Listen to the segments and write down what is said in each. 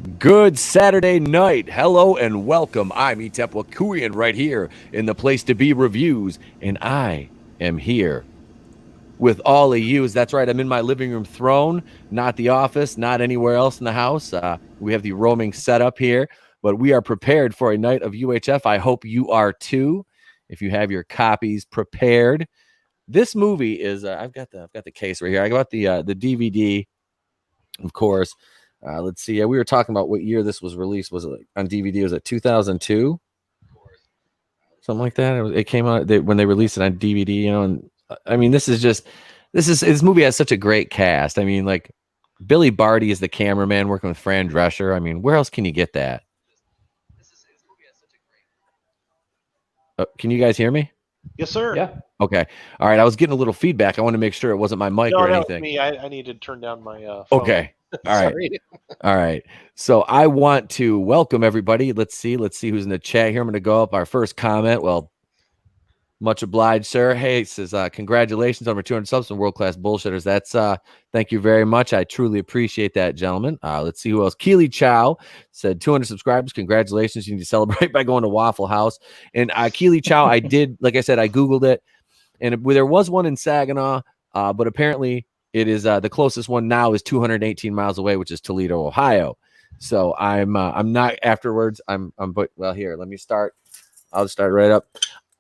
Good Saturday night. Hello and welcome. I'm Etep right here in the Place to Be Reviews, and I am here with all of you. That's right. I'm in my living room throne, not the office, not anywhere else in the house. We have the roaming setup here, but we are prepared for a night of UHF. I hope you are too. If you have your copies prepared, this movie is. I've got the case right here. I got the DVD, of course. Let's see. We were talking about what year this was released. Was it on DVD? Was it 2002? Something like that. It came out when they released it on DVD. And I mean, this movie has such a great cast. I mean, like Billy Barty is the cameraman working with Fran Drescher. I mean, where else can you get that? Can you guys hear me? Yes, sir. Yeah. Okay. All right. I was getting a little feedback. I want to make sure it wasn't my mic or anything. Me. I need to turn down my phone. Okay. All right. All right. So I want to welcome everybody. Let's see who's in the chat here. I'm going to go up our first comment. Well, much obliged, sir. Hey, it says, congratulations on over 200 subs from world-class bullshitters. That's thank you very much. I truly appreciate that, gentlemen. Let's see who else. Keely Chow said 200 subscribers. Congratulations. You need to celebrate by going to Waffle House. And Keely Chow, I did, like I said, I Googled it. And there was one in Saginaw, but apparently it is the closest one now is 218 miles away, which is Toledo, Ohio. So I'm not afterwards. But well, here, let me start. I'll start right up.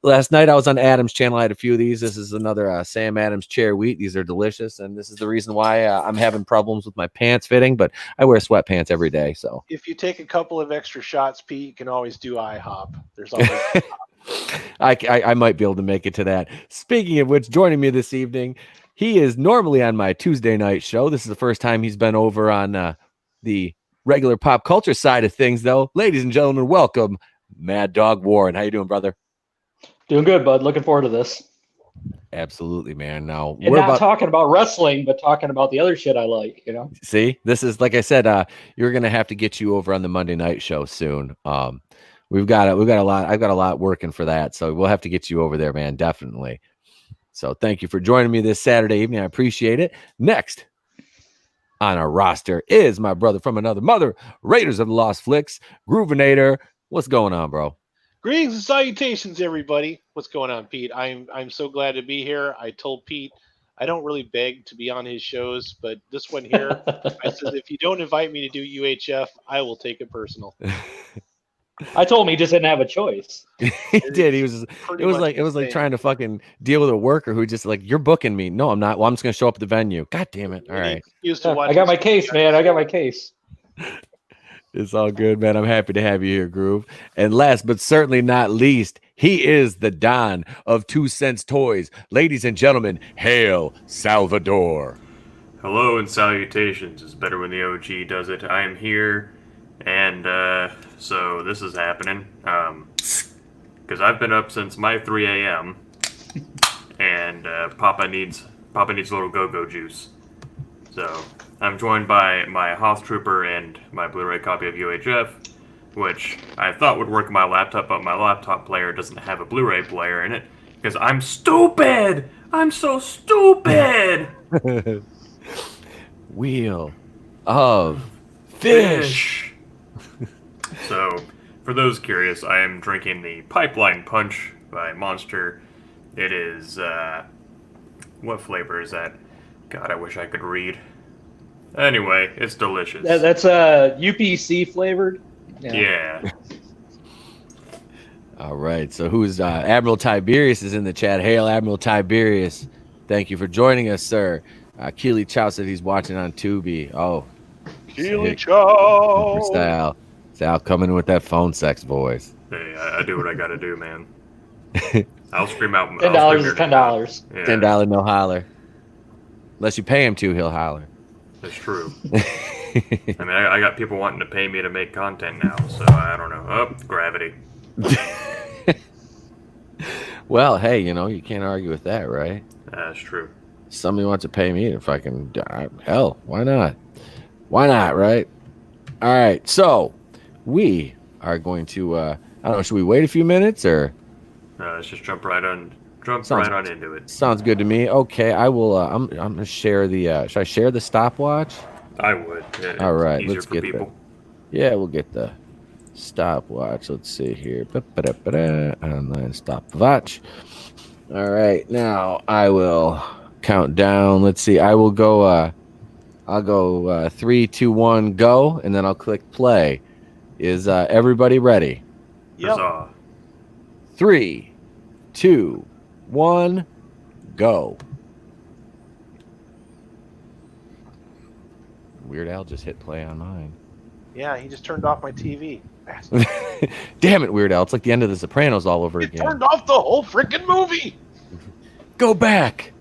Last night I was on Adam's channel. I had a few of these. This is another Sam Adams chair wheat. These are delicious, and this is the reason why I'm having problems with my pants fitting. But I wear sweatpants every day. So if you take a couple of extra shots, Pete, you can always do IHOP. There's always. I might be able to make it to that. Speaking of which, joining me this evening, he is normally on my Tuesday night show. This is the first time he's been over on the regular pop culture side of things, though. Ladies and gentlemen, welcome Mad Dog Warren. How you doing, brother? Doing good, bud. Looking forward to this. Absolutely, man. Now and we're not talking about wrestling, but talking about the other shit I like. You know. See, this is like I said. You're gonna have to get you over on the Monday night show soon. We've got a lot. I've got a lot working for that, so we'll have to get you over there, man. Definitely. So thank you for joining me this Saturday evening. I appreciate it. Next on our roster is my brother from another mother, Raiders of the Lost Flicks, Groovinator. What's going on, bro? Greetings and salutations, everybody. What's going on, Pete? I'm so glad to be here. I told Pete I don't really beg to be on his shows, but this one here, I said if you don't invite me to do UHF, I will take it personal. I told him he just didn't have a choice. He did. It was like trying to fucking deal with a worker who just like, you're booking me. No, I'm not. Well, I'm just gonna show up at the venue. God damn it. All right. I got my case, man. I got my case. It's all good, man. I'm happy to have you here, Groove. And last but certainly not least, he is the Don of 2 Cents Toys. Ladies and gentlemen, hail Salvador. Hello and salutations. It's better when the OG does it. I am here, and so this is happening because I've been up since my 3 a.m. and Papa needs a little go-go juice. So I'm joined by my Hoth Trooper and my Blu-ray copy of UHF, which I thought would work on my laptop, but my laptop player doesn't have a Blu-ray player in it because I'm stupid. I'm so stupid. Wheel of Fish. So, for those curious, I am drinking the Pipeline Punch by Monster. It is, what flavor is that? God, I wish I could read. Anyway, it's delicious. That's UPC flavored. Yeah. All right. So who's Admiral Tiberius is in the chat. Hail, Admiral Tiberius. Thank you for joining us, sir. Keely Chow said he's watching on Tubi. Oh, Keely Chow. Sal coming in with that phone sex voice. Hey, I do what I gotta do, man. I'll scream out. $10 is $10. Yeah. $10 no holler. Unless you pay him to, he'll holler. That's true. I mean, I got people wanting to pay me to make content now, so I don't know. Oh, gravity. Well, hey, you can't argue with that, right? That's true. Somebody wants to pay me if I can. Hell, why not? Why not, right? All right, so we are going to. I don't know. Should we wait a few minutes or? Let's just jump right on into it. Sounds good to me. Okay, I will. I'm gonna share the. Should I share the stopwatch? I would. All right, Easier let's for get people. Yeah, we'll get the stopwatch. Let's see here. Online stopwatch. All right, now I will count down. Let's see. I will go. I'll go 3, 2, 1, go, and then I'll click play. Is everybody ready? Yep. Huzzah. 3, 2, 1, go. Weird Al just hit play on mine. Yeah, he just turned off my TV. Damn it, Weird Al. It's like the end of The Sopranos all over He again. turned off the whole freaking movie. Go back.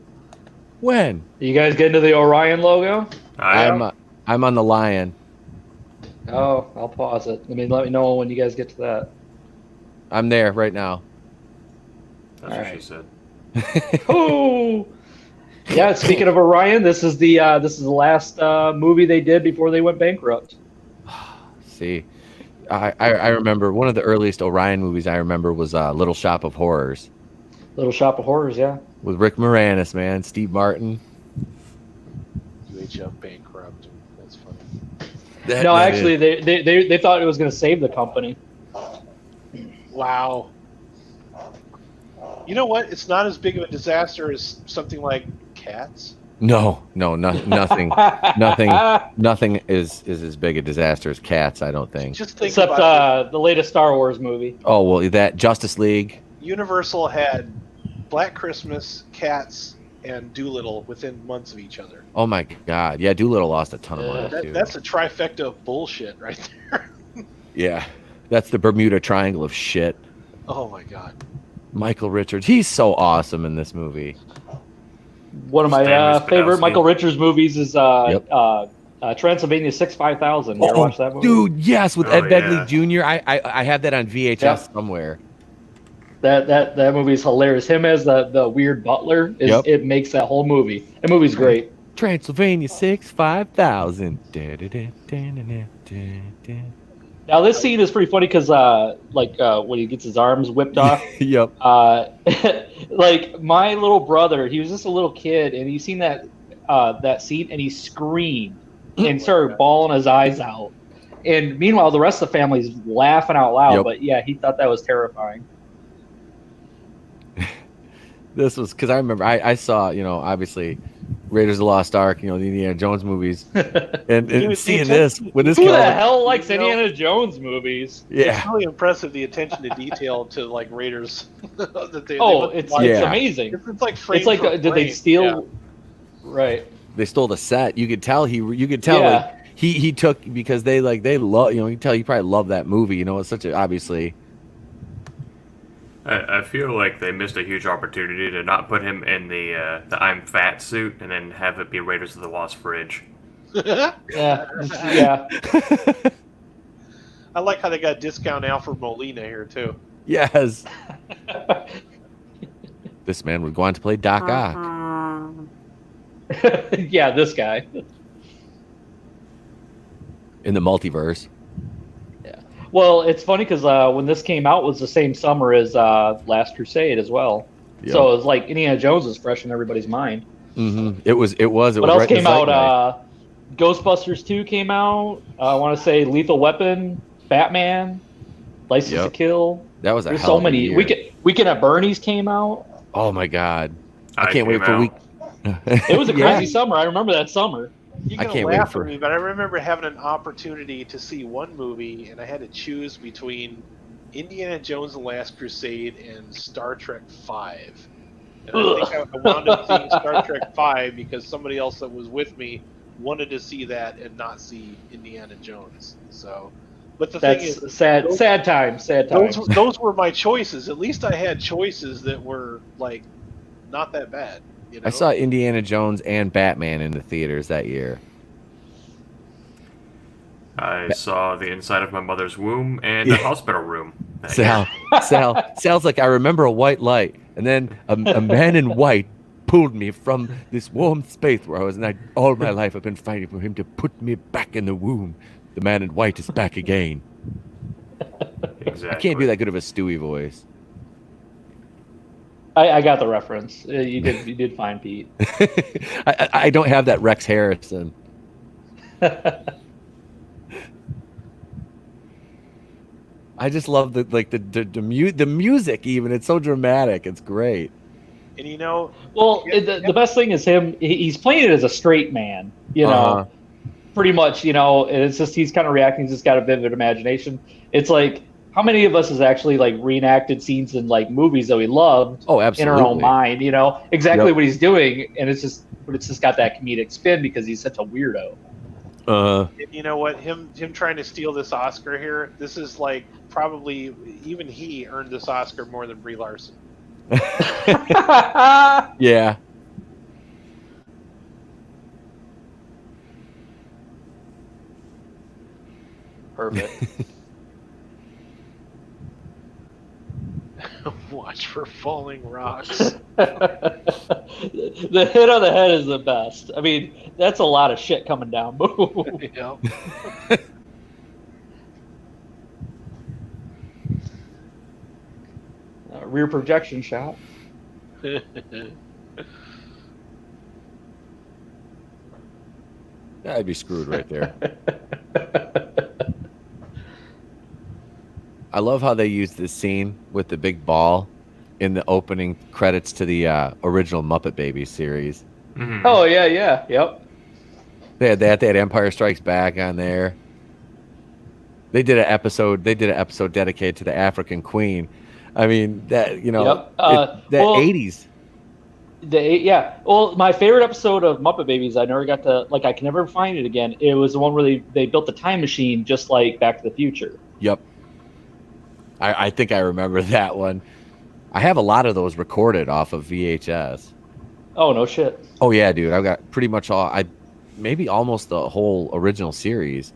When? You guys get into the Orion logo? I'm on the lion. Oh, I'll pause it. Let me know when you guys get to that. I'm there right now. That's All what right. she said. Oh, yeah. Speaking of Orion, this is the last movie they did before they went bankrupt. See, I remember one of the earliest Orion movies I remember was Little Shop of Horrors Little Shop of Horrors, yeah. with Rick Moranis, man, Steve Martin. UHF bankrupt. That's funny. No, actually, they thought it was going to save the company. Wow. You know what? It's not as big of a disaster as something like Cats. nothing is as big a disaster as Cats, I don't think. Just think Except about the latest Star Wars movie. Oh well, that Justice League. it. Universal had Black Christmas, Cats, and Doolittle within months of each other. Oh my God, yeah, Doolittle lost a ton of money too. That's a trifecta of bullshit right there. Yeah, that's the Bermuda Triangle of shit. Oh my God. Michael Richards, he's so awesome in this movie. One of my Stanley favorite Spadowski. Michael Richards movies is Transylvania 65000. You ever watch that movie? Dude, yes, with Oh, Ed Begley yeah. Jr. I have that on VHS Yep. somewhere. That movie is hilarious. Him as the weird butler, it makes that whole movie. That movie's great. Transylvania 65000. Now this scene is pretty funny because when he gets his arms whipped off, Yep. like my little brother, he was just a little kid, and he seen that scene, and he screamed and started bawling his eyes out. And meanwhile, the rest of the family's laughing out loud. Yep. But yeah, he thought that was terrifying. This was because I remember I saw, obviously Raiders of the Lost Ark, the Indiana Jones movies, and was seeing the this when this Who came the out, hell likes Indiana Jones movies? yeah, It's really impressive the attention to detail to like Raiders. That they It's Yeah. amazing. It's like frame It's like for did they frame. steal? Yeah. Right. they stole the set. You could tell Yeah. like he took because they love, you can tell he probably loved that movie. It's such a obviously. I feel like they missed a huge opportunity to not put him in the I'm fat suit and then have it be Raiders of the Lost fridge. Yeah. I like how they got discount Alfred Molina here too. Yes, this man would go on to play Doc Ock. Yeah, this guy. In the multiverse. Well, it's funny because when this came out, it was the same summer as Last Crusade as well. Yep. So it was like Indiana Jones was fresh in everybody's mind. Mm-hmm. It was. What else right in came the out? zeitgeist. Ghostbusters 2 came out. I want to say Lethal Weapon, Batman, License to Kill. That was a There's hell so of a many. year. Weekend at Bernie's came out. Oh my God, I I can't wait came for out. week. It was a Yeah. crazy summer. I remember that summer. You're I gonna can't wait laugh for- at me, but I remember having an opportunity to see one movie, and I had to choose between Indiana Jones: and The Last Crusade and Star Trek V. And I think I wound up seeing Star Trek V because somebody else that was with me wanted to see that and not see Indiana Jones. So, but the thing That's is, sad times. those were my choices. At least I had choices that were like not that bad. I saw Indiana Jones and Batman in the theaters that year. I saw the inside of my mother's womb and the hospital room. Sal's like, I remember a white light, and then a man in white pulled me from this warm space where I was, and all my life I've been fighting for him to put me back in the womb. The man in white is back again. Exactly. I can't do that good of a Stewie voice. I got the reference. You did fine, Pete. I don't have that Rex Harrison. I just love the music. Even it's so dramatic. It's great. And you know, Well, the best thing is him. He's playing it as a straight man. You know, pretty much. You know, and it's just he's kind of reacting. He's just got a vivid imagination. It's like, how many of us has actually like reenacted scenes in like movies that we loved Oh, absolutely. in our own mind? You know exactly what he's doing, and it's just got that comedic spin because he's such a weirdo. And you know what? Him trying to steal this Oscar here. This is like probably even he earned this Oscar more than Brie Larson. Yeah. Perfect. Watch for falling rocks. The hit on the head is the best. I mean, that's a lot of shit coming down. Yeah. Rear projection shot. I'd be screwed right there. I love how they use this scene with the big ball in the opening credits to the original Muppet Babies series. Mm-hmm. Oh yeah, yep. They had that. They had Empire Strikes Back on there. They did an episode dedicated to the African Queen. I mean, that, you know, Yep. the 80s. Well, my favorite episode of Muppet Babies, I never got to, like, I can never find it again. It was the one where they built the time machine just like Back to the Future. Yep. I think I remember that one. I have a lot of those recorded off of VHS. Oh, no shit. Oh yeah, dude. I've got pretty much maybe almost the whole original series.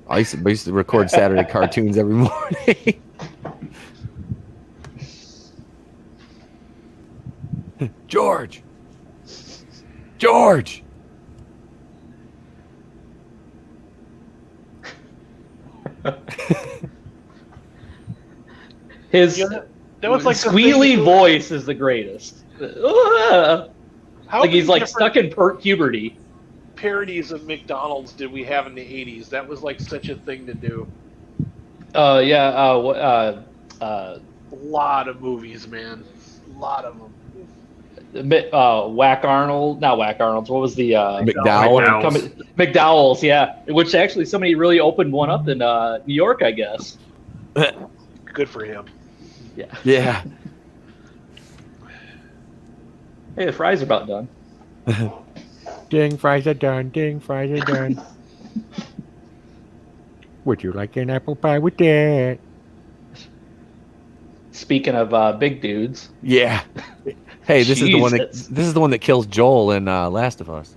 I used to record Saturday cartoons every morning. George. His that was like squealy voice is the greatest. How Like he's many like stuck in puberty. parodies of McDonald's did we have in the 80s? That was like such a thing to do. A lot of movies, man. A lot of them. Whack Arnold, not Whack Arnold's. What was the McDowell. McDowell's, yeah. Which actually somebody really opened one up in New York, I guess. Good for him. Yeah. Yeah. Hey, the fries are about done. Ding, fries are done. Ding, fries are done. Would you like an apple pie with that? Speaking of big dudes. Yeah. Hey, this is the one that kills Joel in Last of Us.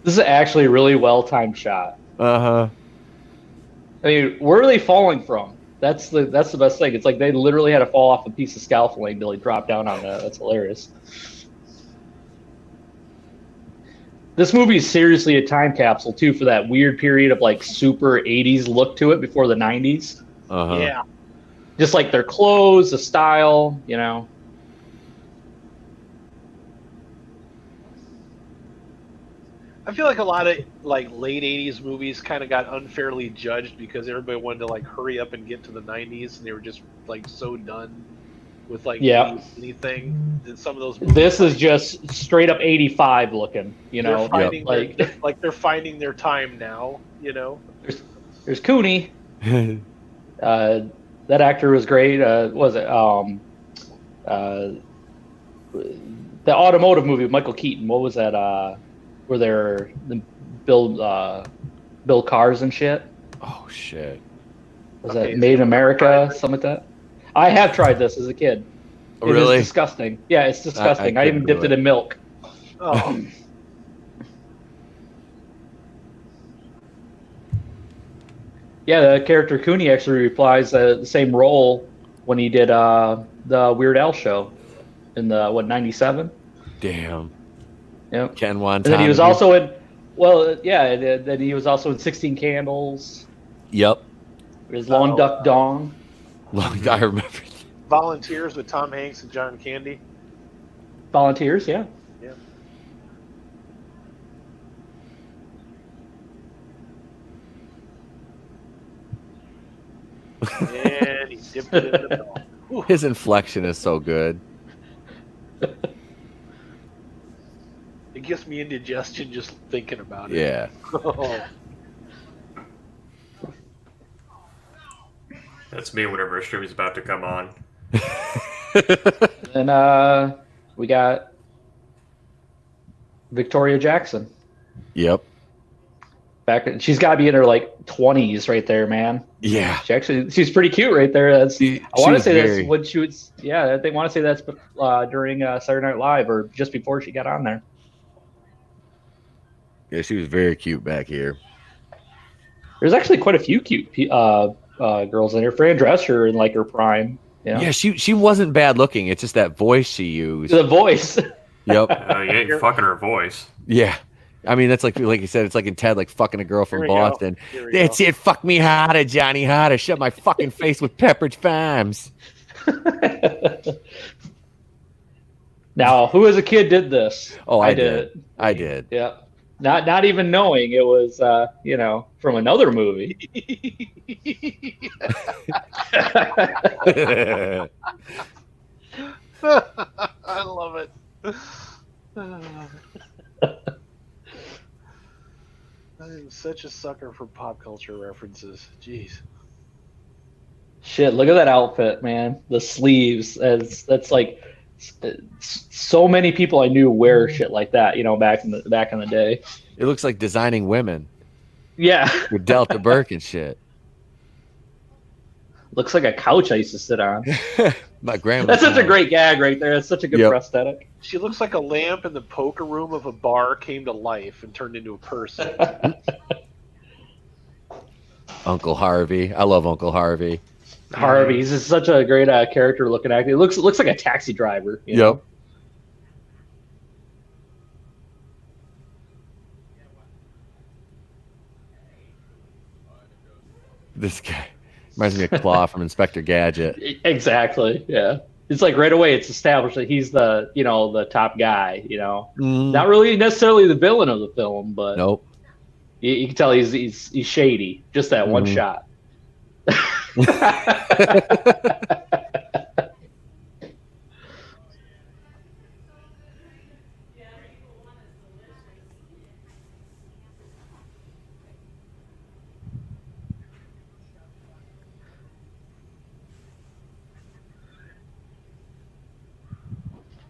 This is actually a really well-timed shot. Uh-huh. I mean, where are they falling from? That's the best thing. It's like they literally had to fall off a piece of scaffolding until he dropped down on that. That's hilarious. This movie is seriously a time capsule too for that weird period of like super 80s look to it before the 90s. Uh-huh. Yeah. Just like their clothes, the style, you know. I feel like a lot of like late 80s movies kind of got unfairly judged because everybody wanted to like hurry up and get to the 90s and they were just like so done with like anything. That some of those movies, This is just straight up 85 looking, you know. they're finding their time now, you know. There's Cooney. That actor was great. Was it the automotive movie with Michael Keaton? What was that? Where they're build cars and shit. Oh shit! Was that Made in America? Something like that. I have tried this as a kid. It Really? is disgusting. Yeah, it's disgusting. I even dipped it in milk. Oh. Yeah, the character Cooney actually replies the same role when he did the Weird Al show in the 97. Damn. Yep. Ken Wonton. And then he was also in. Well, yeah. Then he was also in 16 Candles. Yep. His Long Duck Dong. I remember. Volunteers with Tom Hanks and John Candy. Volunteers, yeah. Yeah. Dipped it in the milk. Whew. His inflection is so good. It gives me indigestion just thinking about it. Yeah. Oh. That's me whenever a stream is about to come on. And we got Victoria Jackson. Yep. She's got to be in her like 20s right there, man. Yeah. She's pretty cute right there. I want to say that's when she was. Yeah, I want to say that's during Saturday Night Live or just before she got on there. Yeah, she was very cute back here. There's actually quite a few cute girls in here. Fran Drescher in like her prime. Yeah, she wasn't bad looking. It's just that voice she used. The voice. Yep. You're fucking her voice. Yeah. I mean, that's like you said, it's like in Ted, like fucking a girl from Boston. That's it. Fuck me harder, Johnny harder. Shut my fucking face with Pepperidge Farms. Now, who as a kid did this? Oh, I did. I did. Yeah. Not even knowing it was, from another movie. I love it. I am such a sucker for pop culture references. Jeez. Shit, look at that outfit, man. The sleeves. That's like so many people I knew wear shit like that, back in the day. It looks like designing women. Yeah. With Delta Burke and shit. Looks like a couch I used to sit on. My grandma. That's such a great gag right there. That's such a good prosthetic. She looks like a lamp in the poker room of a bar came to life and turned into a person. Uncle Harvey. I love Uncle Harvey. Harvey. He's just such a great character looking actor. It looks like a taxi driver. You know? This guy reminds me of Claw from Inspector Gadget. Exactly. Yeah. It's like right away it's established that he's the the top guy. Not really necessarily the villain of the film, but nope. You can tell he's shady. Just that one shot.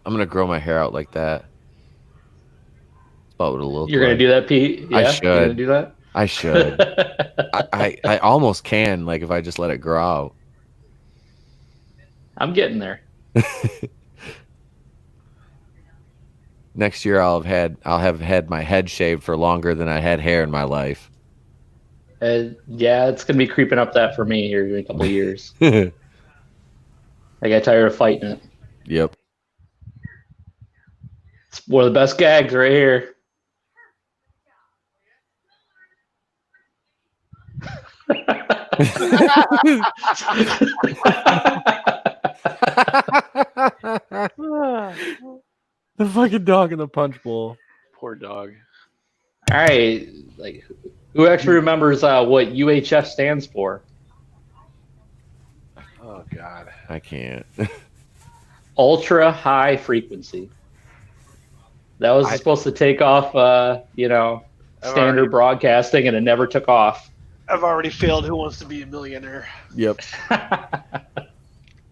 I'm gonna grow my hair out like that. That's about what it'll look. You're gonna do that, Pete? Yeah, I should. You're gonna do that? I should. I almost can, like, if I just let it grow out. I'm getting there. Next year I'll have had my head shaved for longer than I had hair in my life. Yeah, it's gonna be creeping up that for me here in a couple of years. I got tired of fighting it. Yep. It's one of the best gags right here. The fucking dog in the punch bowl. Poor dog. All right, like, who actually remembers what UHF stands for? Oh God, I can't. Ultra high frequency. That was supposed to take off, standard broadcasting, and it never took off. I've already failed Who Wants to Be a Millionaire. Yep.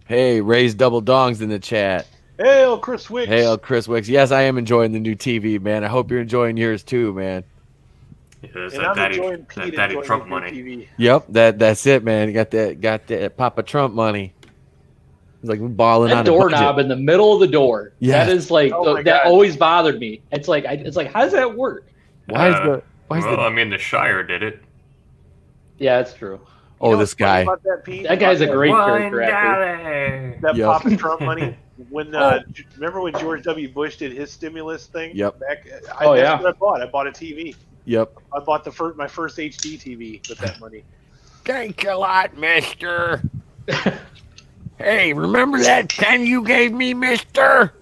Hey, Ray's double dongs in the chat. Hail, Chris Wicks. Hail, Chris Wicks. Yes, I am enjoying the new TV, man. I hope you're enjoying yours too, man. Yeah, that's And that I'm daddy, enjoying Pete that daddy enjoying Trump the money. TV. Yep, that's it, man. You got that Papa Trump money. It's like balling That on doorknob in the middle of the door. Yes. That is like Oh my that God. always bothered me. It's like how does that work? Why is the I mean, the Shire did it. Yeah, that's true. Oh, You know this what's funny guy. about that, Pete? That guy's a great $1. character actor. That Yep. Papa Trump money. When remember when George W. Bush did his stimulus thing? Yep. Back, that's yeah. what I bought. I bought a TV. Yep. I bought my first HD TV with that money. Thanks a lot, mister. Hey, remember that pen you gave me, mister?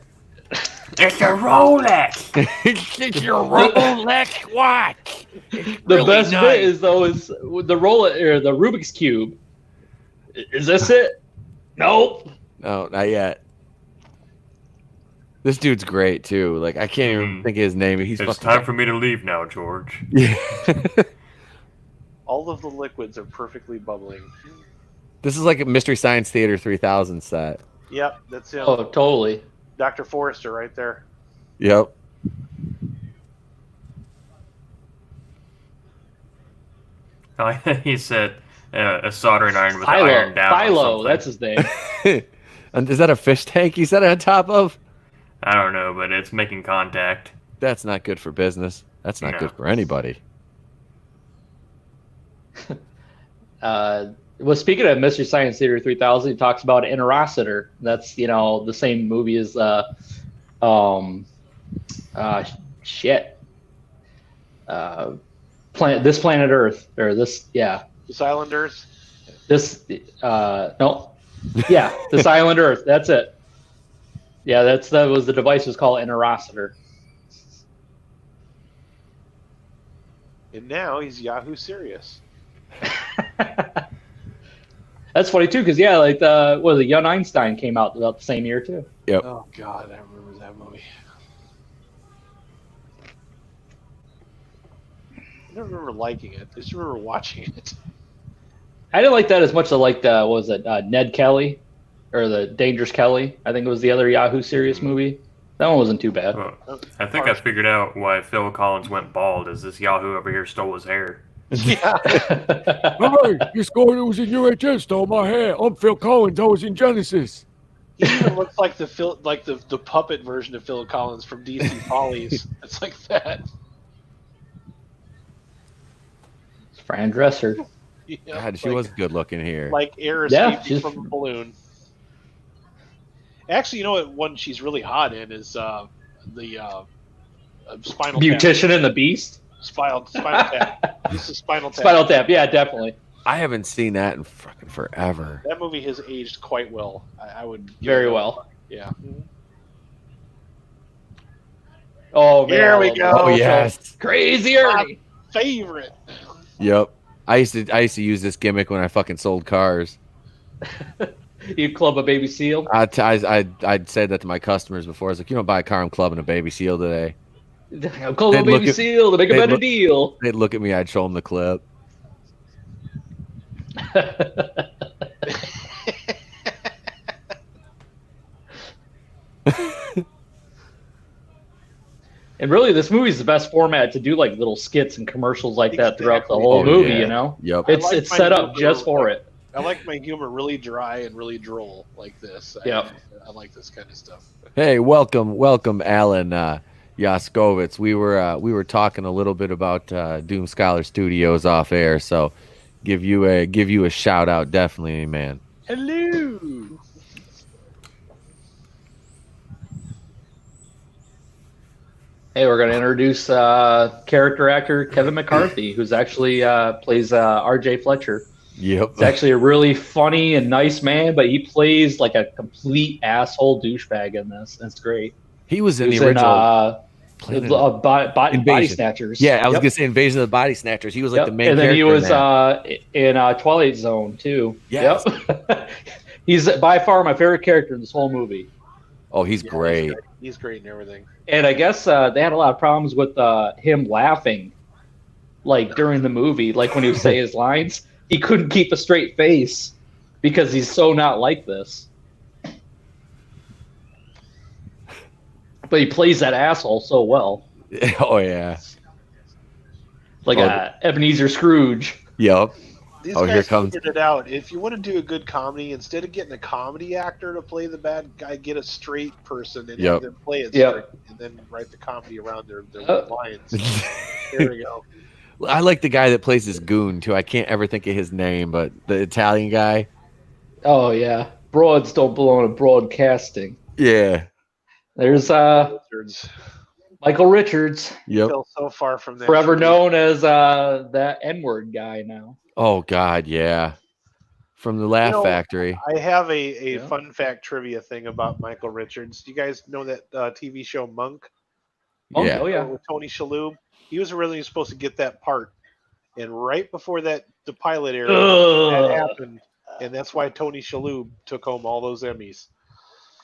It's a Rolex. It's your Rolex watch. The Really best nice. bit is the Rubik's Cube. Is this it? Nope. No, not yet. This dude's great too. Like I can't even think of his name. He's It's fucking time for me to leave now, George. Yeah. All of the liquids are perfectly bubbling. This is like a Mystery Science Theater 3000 set. Yep, that's him. Oh, totally. Dr. Forrester right there. Yep. He said a soldering iron with an iron down. or Philo, something. that's his name. And is that a fish tank you set it on top of? I don't know, but it's making contact. That's not good for business. That's not No. good for anybody. Well, speaking of Mystery Science Theater 3000, he talks about Interocitor. That's the same movie as this planet Earth, or this This Islanders. this no yeah this island Earth. That's it. Yeah, that was the device was called Interocitor. And now he's Yahoo Serious. That's funny too, because like Young Einstein came out about the same year too. Yep. Oh God, I remember that movie. I don't remember liking it. I just remember watching it. I didn't like that as much as I liked Ned Kelly, or the Dangerous Kelly. I think it was the other Yahoo Serious movie. That one wasn't too bad. Well, I think I figured out why Phil Collins went bald. Is this Yahoo over here stole his hair? Yeah. Hey, this guy that was in UHF stole my hair. I'm Phil Collins. I was in Genesis. He even looks like the puppet version of Phil Collins from DC Follies. It's like that. Fran Dresser. Yeah, God, she was good looking here. like air Yeah, escaping from a balloon. Actually, you know what one she's really hot in is the Spinal Tap. Beautician and the Beast. Spinal Tap. This is Spinal Tap. Spinal Tap. Yeah, definitely. I haven't seen that in fucking forever. That movie has aged quite well. I would give Very it a- well. Yeah. Oh, man. Here I we love go. that. Oh yes. Crazy Ernie. Favorite. Yep. I used to use this gimmick when I fucking sold cars. You club a baby seal. I'd said that to my customers before. I was like, you don't buy a car, I'm clubbing a baby seal today. I'm clubbing a They'd look baby at- seal to make a they'd better look- deal. They'd look at me, I'd show them the clip. And really, this movie's the best format to do like little skits and commercials like that throughout the Exactly. whole Oh, movie. yeah. You know, Yep. I it's like it's my set up humor, just for it. I like my humor really dry and really droll like this. Yep. I like this kind of stuff. Hey, welcome, Alan Yaskovitz. We were talking a little bit about Doom Scholar Studios off air, so give you a shout out, definitely, man. Hello. Hey, we're going to introduce character actor Kevin McCarthy, who's actually plays R.J. Fletcher. Yep. He's actually a really funny and nice man, but he plays like a complete asshole douchebag in this. It's great. He was in He the was original. Body Invasion. Snatchers. Yeah, I was Yep. gonna say Invasion of the Body Snatchers. He was like Yep. the main and then character. he was in that. in Twilight Zone too. Yes. Yep. He's by far my favorite character in this whole movie. Oh, he's Yeah, great. He's great in everything. And I guess they had a lot of problems with him laughing, like during the movie, like when he would say his lines, he couldn't keep a straight face because he's so not like this. But he plays that asshole so well, Oh yeah. like Ebenezer Scrooge. Yep. These Oh, guys here comes- figured it out. If you want to do a good comedy, instead of getting a comedy actor to play the bad guy, get a straight person and Yep. have them play it Yep. straight, and then write the comedy around their Uh, lines. There we go. I like the guy that plays this goon too. I can't ever think of his name, but the Italian guy. Oh yeah, broads don't belong to broadcasting. Yeah. There's Lizards. Michael Richards, Yep. Still so far from that. forever tree. known as that N-word guy now. Oh God, yeah. From the Laugh You know, Factory. I have a Yeah. fun fact trivia thing about Michael Richards. Do you guys know that TV show Monk? Yeah. Oh yeah. With Tony Shalhoub? He was originally supposed to get that part, and right before the pilot aired, that Ugh. happened. and that's why Tony Shalhoub took home all those Emmys.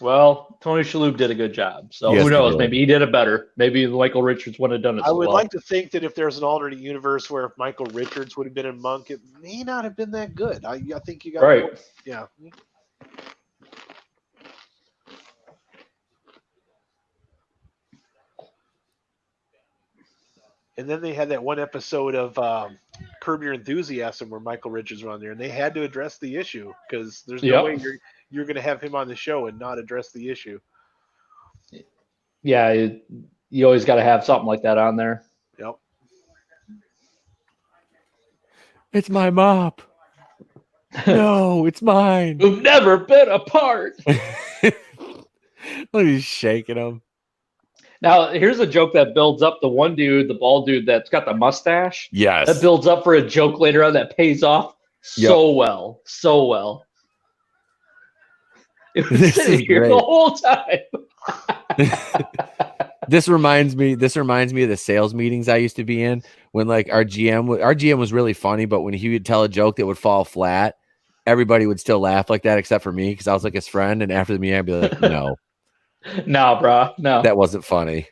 Well, Tony Shalhoub did a good job. So Yes, who he knows? did. Maybe he did it better. Maybe Michael Richards wouldn't have done it I so would well. like to think that if there's an alternate universe where if Michael Richards would have been in Monk, it may not have been that good. I think you got Right. Yeah. And then they had that one episode of Curb Your Enthusiasm where Michael Richards was on there, and they had to address the issue because there's no way you're going to have him on the show and not address the issue. Yeah, you always got to have something like that on there. Yep. It's my mop. No, it's mine. We've never been apart. Look, he's shaking him. Now, here's a joke that builds up. The one dude, the bald dude that's got the mustache. Yes. That builds up for a joke later on that pays off so well. So well. It was This sitting is here great. the whole time. This reminds me of the sales meetings I used to be in when like our GM was really funny, but when he would tell a joke that would fall flat, everybody would still laugh like that except for me because I was like his friend. And after the meeting, I'd be like, no. No, bro. No. That wasn't funny.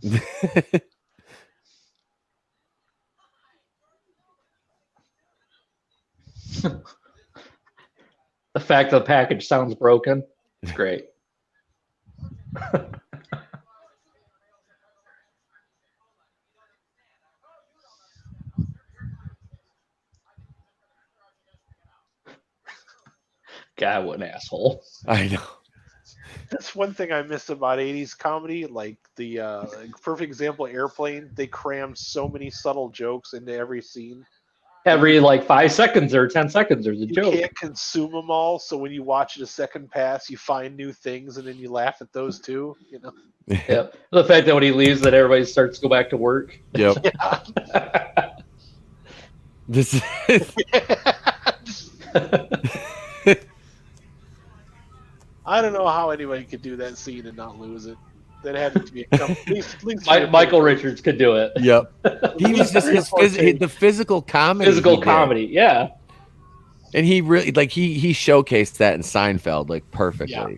The fact that the package sounds broken. It's great. God, what an asshole. I know. That's one thing I miss about 80s comedy. Like the perfect example, Airplane. They crammed so many subtle jokes into every scene. Every like 5 seconds or 10 seconds, there's a You joke. can't consume them all, so when you watch it a second pass, you find new things, and then you laugh at those too. You know. Yep. The fact that when he leaves, that everybody starts to go back to work. Yep. Yeah. This is I don't know how anybody could do that scene and not lose it. That had to be at least Michael Richards could do it. Yep. He was just the physical comedy. Physical he did. comedy, yeah. And he really he showcased that in Seinfeld like perfectly. Yeah.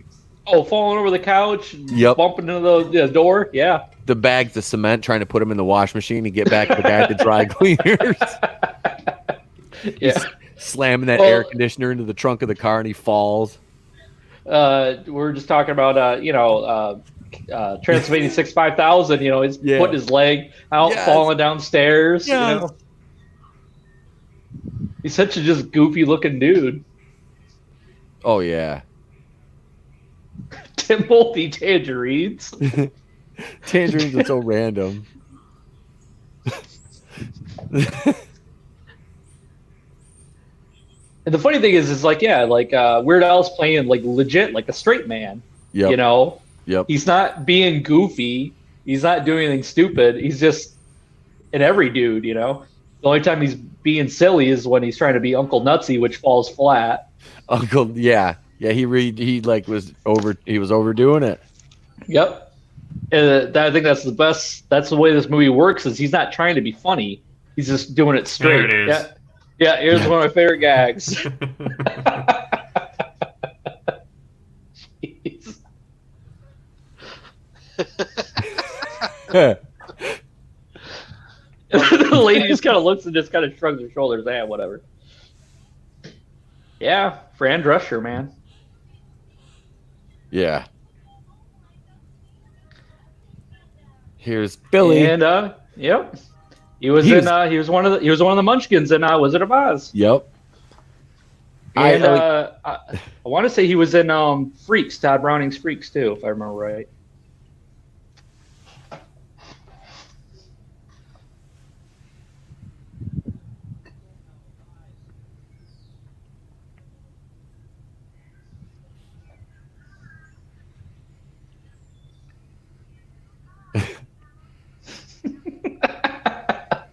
Oh, falling over the couch, Yep. bumping into the door, yeah. The bags of cement trying to put him in the wash machine to get back to the guy at the dry cleaners. Yeah. Slamming that air conditioner into the trunk of the car and he falls. We're just talking about Transylvania 65000. You know, he's putting his leg out, falling downstairs. Yes. You know, he's such a just goofy looking dude. Oh yeah. Timothy Tangerines. Tangerines are so random. And the funny thing is like Weird Al's playing like legit, like a straight man. Yep. You know, He's not being goofy. He's not doing anything stupid. He's just an every dude. You know, the only time he's being silly is when he's trying to be Uncle Nutsy, which falls flat. Uncle, yeah. He was overdoing it. Yep. And I think that's the best. That's the way this movie works. Is he's not trying to be funny. He's just doing it straight. There it is. Yeah. Here's one of my favorite gags. Jeez. The lady just kind of looks and just kind of shrugs her shoulders. Whatever. Yeah, Fran Drescher, man. Yeah. Here's Billy. And yep. He was one of the Munchkins in Wizard of Oz. Yep. And I want to say he was in Freaks, Todd Browning's Freaks too, if I remember right.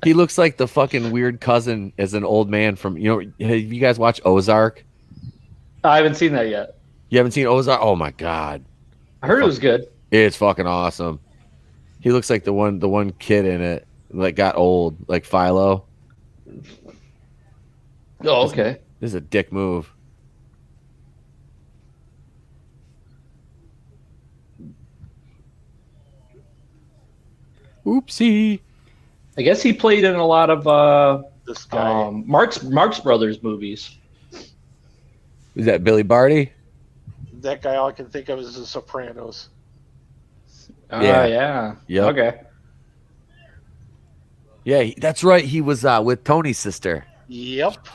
He looks like the fucking weird cousin as an old man from, have you guys watched Ozark? I haven't seen that yet. You haven't seen Ozark? Oh my God. I heard it was good. It's fucking awesome. He looks like the one kid in it, like got old, like Philo. Oh, okay. This is a dick move. Oopsie. I guess he played in a lot of This guy. Marx Brothers movies. Is that Billy Barty? That guy, all I can think of is The Sopranos. Yeah. Yeah. Yep. Okay. Yeah, that's right. He was with Tony's sister. Yep.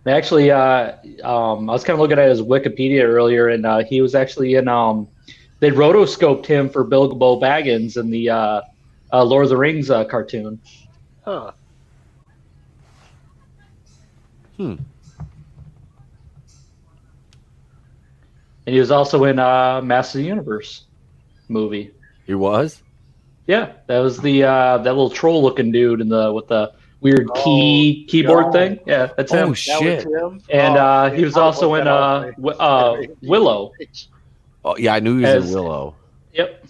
Actually, I was kind of looking at his Wikipedia earlier, and he was actually in. They rotoscoped him for Bilbo Baggins in the Lord of the Rings cartoon. Huh. And he was also in Master of the Universe movie. He was? Yeah, that was the that little troll-looking dude with the weird keyboard thing. Yeah, that's him. Oh, shit. That was him? And he was also in Willow. Oh, yeah, I knew he was in Willow. Yep.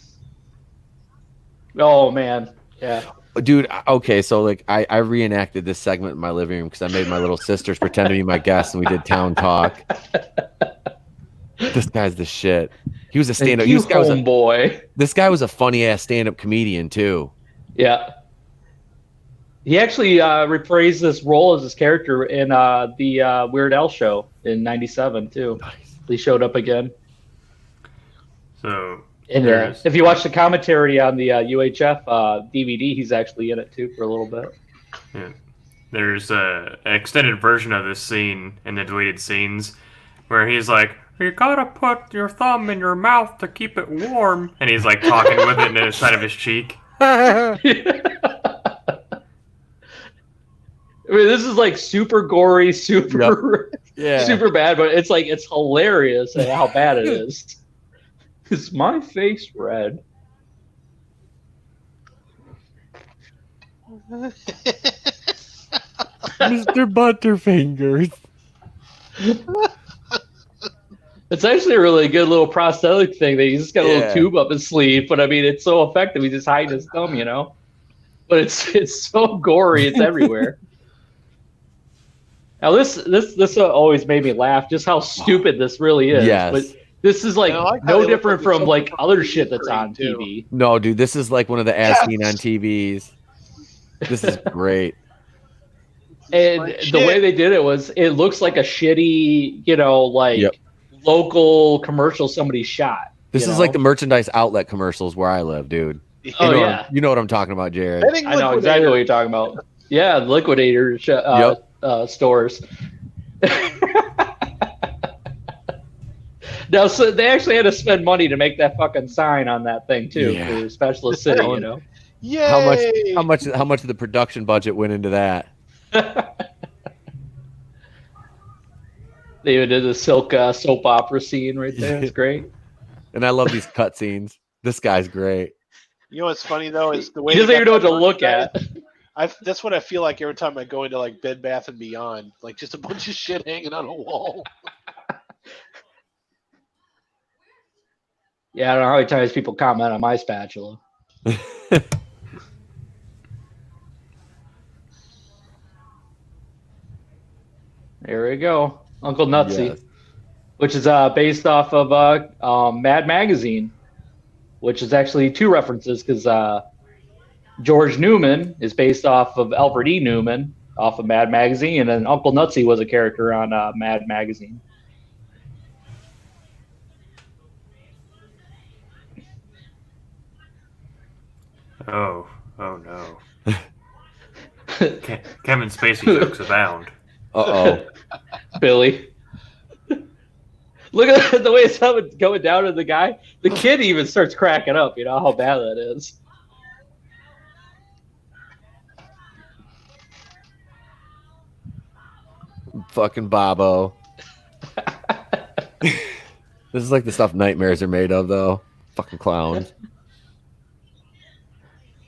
Oh, man. Yeah. Dude, okay, so like I reenacted this segment in my living room because I made my little sisters pretend to be my guests and we did town talk. This guy's the shit. He was a stand-up. This guy was a funny-ass stand-up comedian, too. Yeah. He actually reprised this role as his character in the Weird Al show in '97 too. Nice. He showed up again. So, And if you watch the commentary on the UHF DVD, he's actually in it too for a little bit. yeah. There's an extended version of this scene in the deleted scenes where he's like, "You gotta put your thumb in your mouth to keep it warm," and he's like talking with it in the side of his cheek. I mean, this is like super gory, super bad, but it's hilarious at how bad it is. Is my face red? Mr. Butterfingers. It's actually a really good little prosthetic thing that he's just got a little tube up his sleeve, but I mean, it's so effective. He just hides his thumb, you know. But it's so gory, it's everywhere. Now this always made me laugh, just how stupid this really is. Yes. But this is like no different from like other shit that's on TV. No, dude, this is like one of the as seen on TVs. This is great. And the way they did it was, it looks like a shitty, local commercial somebody shot. This is like the merchandise outlet commercials where I live, dude. You know what I'm talking about, Jared. I know exactly what you're talking about. Yeah, liquidator stores. Now, so they actually had to spend money to make that fucking sign on that thing too for Specialist City. You know, Yay! How much of the production budget went into that? They even did the silk soap opera scene right there. It's great. And I love these cutscenes. This guy's great. You know what's funny though is the way He doesn't even know what to look at. That's what I feel like every time I go into like Bed Bath and Beyond, like just a bunch of shit hanging on a wall. Yeah, I don't know how many times people comment on my spatula. There we go, Uncle Nutsy, which is based off of Mad Magazine, which is actually two references because George Newman is based off of Alfred E. Newman off of Mad Magazine, and then Uncle Nutsy was a character on Mad Magazine. Oh no. Kevin Spacey jokes abound. Uh-oh. Billy. Look at the way it's going down to the guy. The kid even starts cracking up, you know how bad that is. Fucking Bobo. This is like the stuff nightmares are made of, though. Fucking clowns.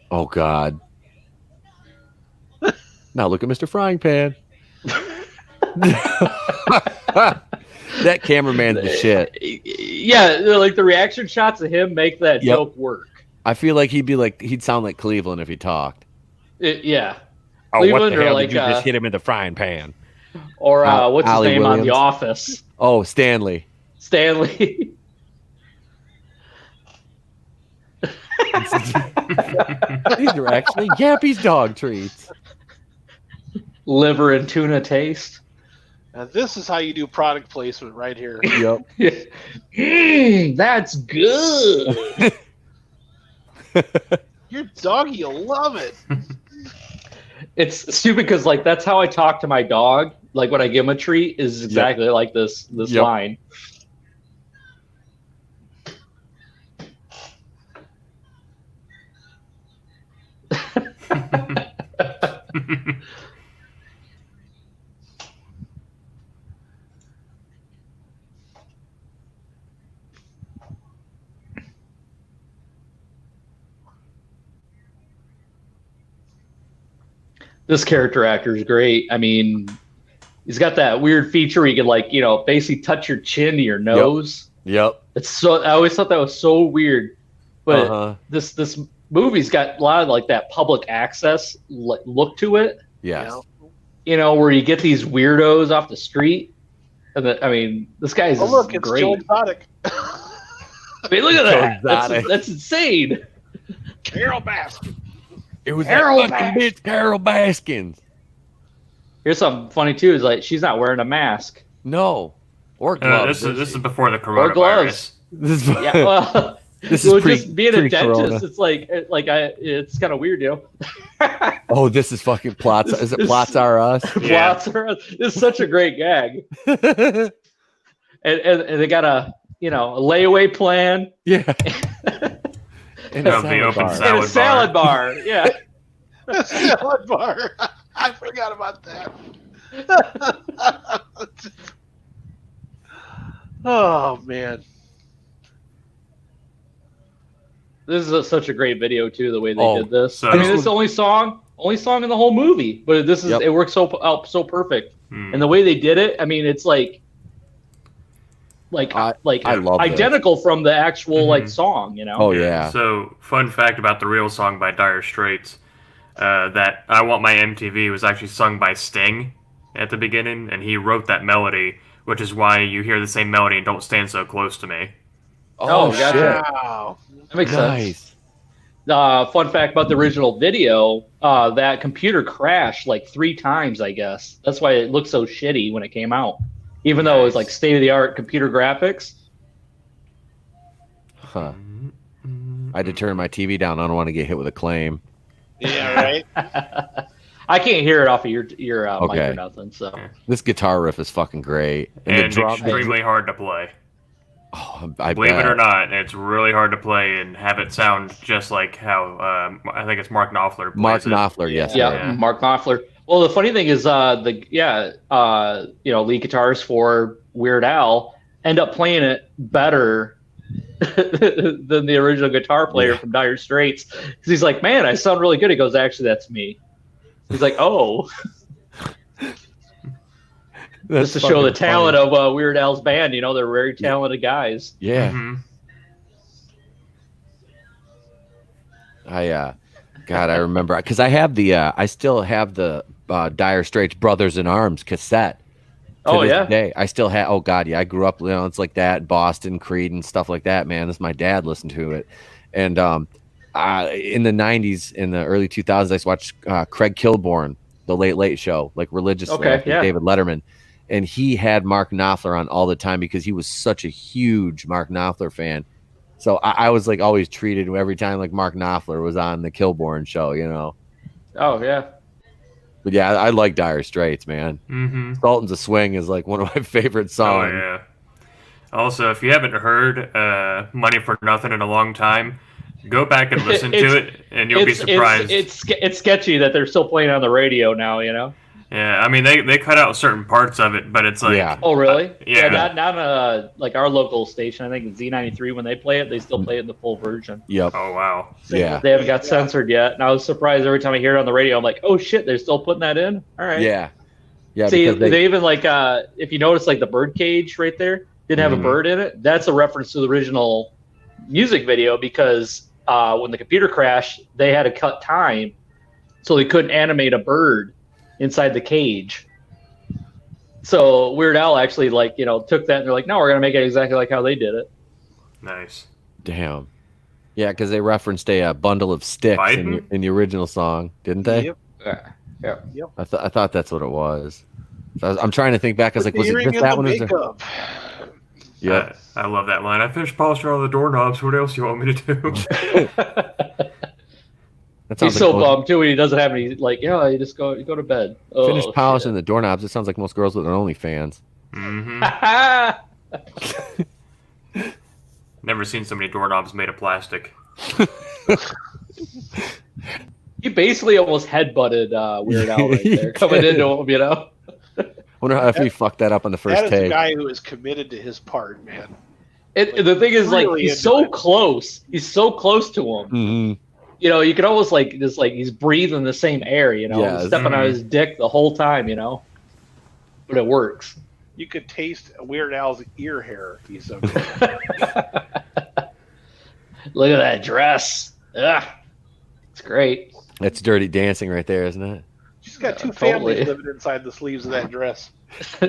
Oh, God. Now look at Mr. Frying Pan. That cameraman's the shit. Yeah, like the reaction shots of him make that joke work. I feel like he'd sound like Cleveland if he talked. Yeah. Oh, what Cleveland the or hell like did you just hit him in the frying pan? or what's his Ollie name on The Williams. Office? Oh, Stanley. Stanley. These are actually Yappy's dog treats. Liver and tuna taste. Now this is how you do product placement right here. Yep. That's good. Your doggy will love it. It's stupid because like that's how I talk to my dog. Like when I give him a treat is exactly like this Yep. line. This character actor is great. I mean, he's got that weird feature where you can like, basically touch your chin to your nose. Yep. It's so I always thought that was so weird. But this movie's got a lot of like that public access look to it. Yes. Where you get these weirdos off the street. And this guy's look, it's great. Joe Exotic. I mean, look at that. That's insane. Carol Baskin. It was Carol that fucking bitch, Carol Baskins. Here's something funny too. Is like she's not wearing a mask. No. Or gloves. This is before the coronavirus. Or gloves. This is, Yeah. Well, this is just being a pre-corona. dentist. It's it's kind of weird, Oh, this is fucking plots. Is it Plots Are Us? Yeah. Plots are. It's such a great gag. and they got a layaway plan. Yeah. And Of the open bar. salad And a salad bar. Yeah. Salad bar. I forgot about that. Oh man. This is such a great video too. The way they did this. so- I mean, it's the only song in the whole movie, but this is it works so perfect. And the way they did it, I mean, it's like I love identical from the actual song. Oh yeah. So, fun fact about the real song by Dire Straits, that "I Want My MTV" was actually sung by Sting at the beginning, and he wrote that melody, which is why you hear the same melody in "Don't Stand So Close to Me." Oh, shit. gotcha. Wow. That makes sense. Nice. Fun fact about the original video, that computer crashed like 3 times, I guess. That's why it looked so shitty when it came out. Even though it was like state-of-the-art computer graphics. Huh. I had to turn my TV down. I don't want to get hit with a claim. Yeah, right. I can't hear it off of your mic Okay. or nothing. So This guitar riff is fucking great. And the drum, extremely hard to play. Oh, I Believe bet. it or not, it's really hard to play and have it sound just like how I think it's Mark Knopfler plays Mark it. Knopfler, yes. yeah, Yeah. Mark Knopfler. Well, the funny thing is, lead guitars for Weird Al end up playing it better than the original guitar player from Dire Straits. Because he's like, man, I sound really good. He goes, actually, that's me. He's like, oh. That's Just to show the fucking talent funny. of Weird Al's band. They're very talented guys. Yeah. Mhm. God, I remember because I have I still have the Dire Straits Brothers in Arms cassette. To this day. I still have. Oh God, yeah, I grew up. It's like that, Boston, Creed, and stuff like that. Man, this my dad listened to it, and in the '90s, in the early 2000s, I used to watch Craig Kilborn, The Late Late Show, like religiously after David Letterman, and he had Mark Knopfler on all the time because he was such a huge Mark Knopfler fan. So I was like always treated every time like Mark Knopfler was on the Kilborn show, Oh, yeah. But yeah, I like Dire Straits, man. Mm-hmm. Sultans of Swing is like one of my favorite songs. Oh yeah. Also, if you haven't heard "Money for Nothing" in a long time, go back and listen to it, and you'll be surprised. It's sketchy that they're still playing on the radio now. Yeah, I mean they cut out certain parts of it, but it's like Yeah. Oh, really? Yeah. Not like our local station. I think Z93 when they play it, they still play it in the full version. Yep. oh wow. Yeah. They haven't got censored yet, and I was surprised every time I hear it on the radio. I'm like, oh shit, they're still putting that in. All right. Yeah. Yeah. See, because they even like if you notice like the bird cage right there didn't have a bird in it. That's a reference to the original music video because when the computer crashed, they had to cut time. so they couldn't animate a bird inside the cage. So Weird Al actually took that and they're like, no, we're gonna make it exactly like how they did it. Nice. Damn. Yeah, because they referenced a bundle of sticks in the original song, didn't they? Yep. Yeah. I thought that's what it was. So I'm trying to think back. I was like, was it just that one? Makeup. Yeah, I love that line. I finished polishing all the doorknobs. What else do you want me to do? He's so bummed too when he doesn't have any. You just go to bed. Finish polishing the doorknobs. It sounds like most girls with their OnlyFans. Mm-hmm. Never seen so many doorknobs made of plastic. He basically almost headbutted Weird Al right there, coming into him, Wonder if he fucked that up on the first take. That is a guy who is committed to his part, man. The thing is, really he's so close. He's so close to him. Mm-hmm. You could almost he's breathing the same air. He's stepping on his dick the whole time. But it works. You could taste Weird Al's ear hair. He's so good. Look at that dress. Ugh. It's great. That's Dirty Dancing right there, isn't it? She's got two families living inside the sleeves of that dress.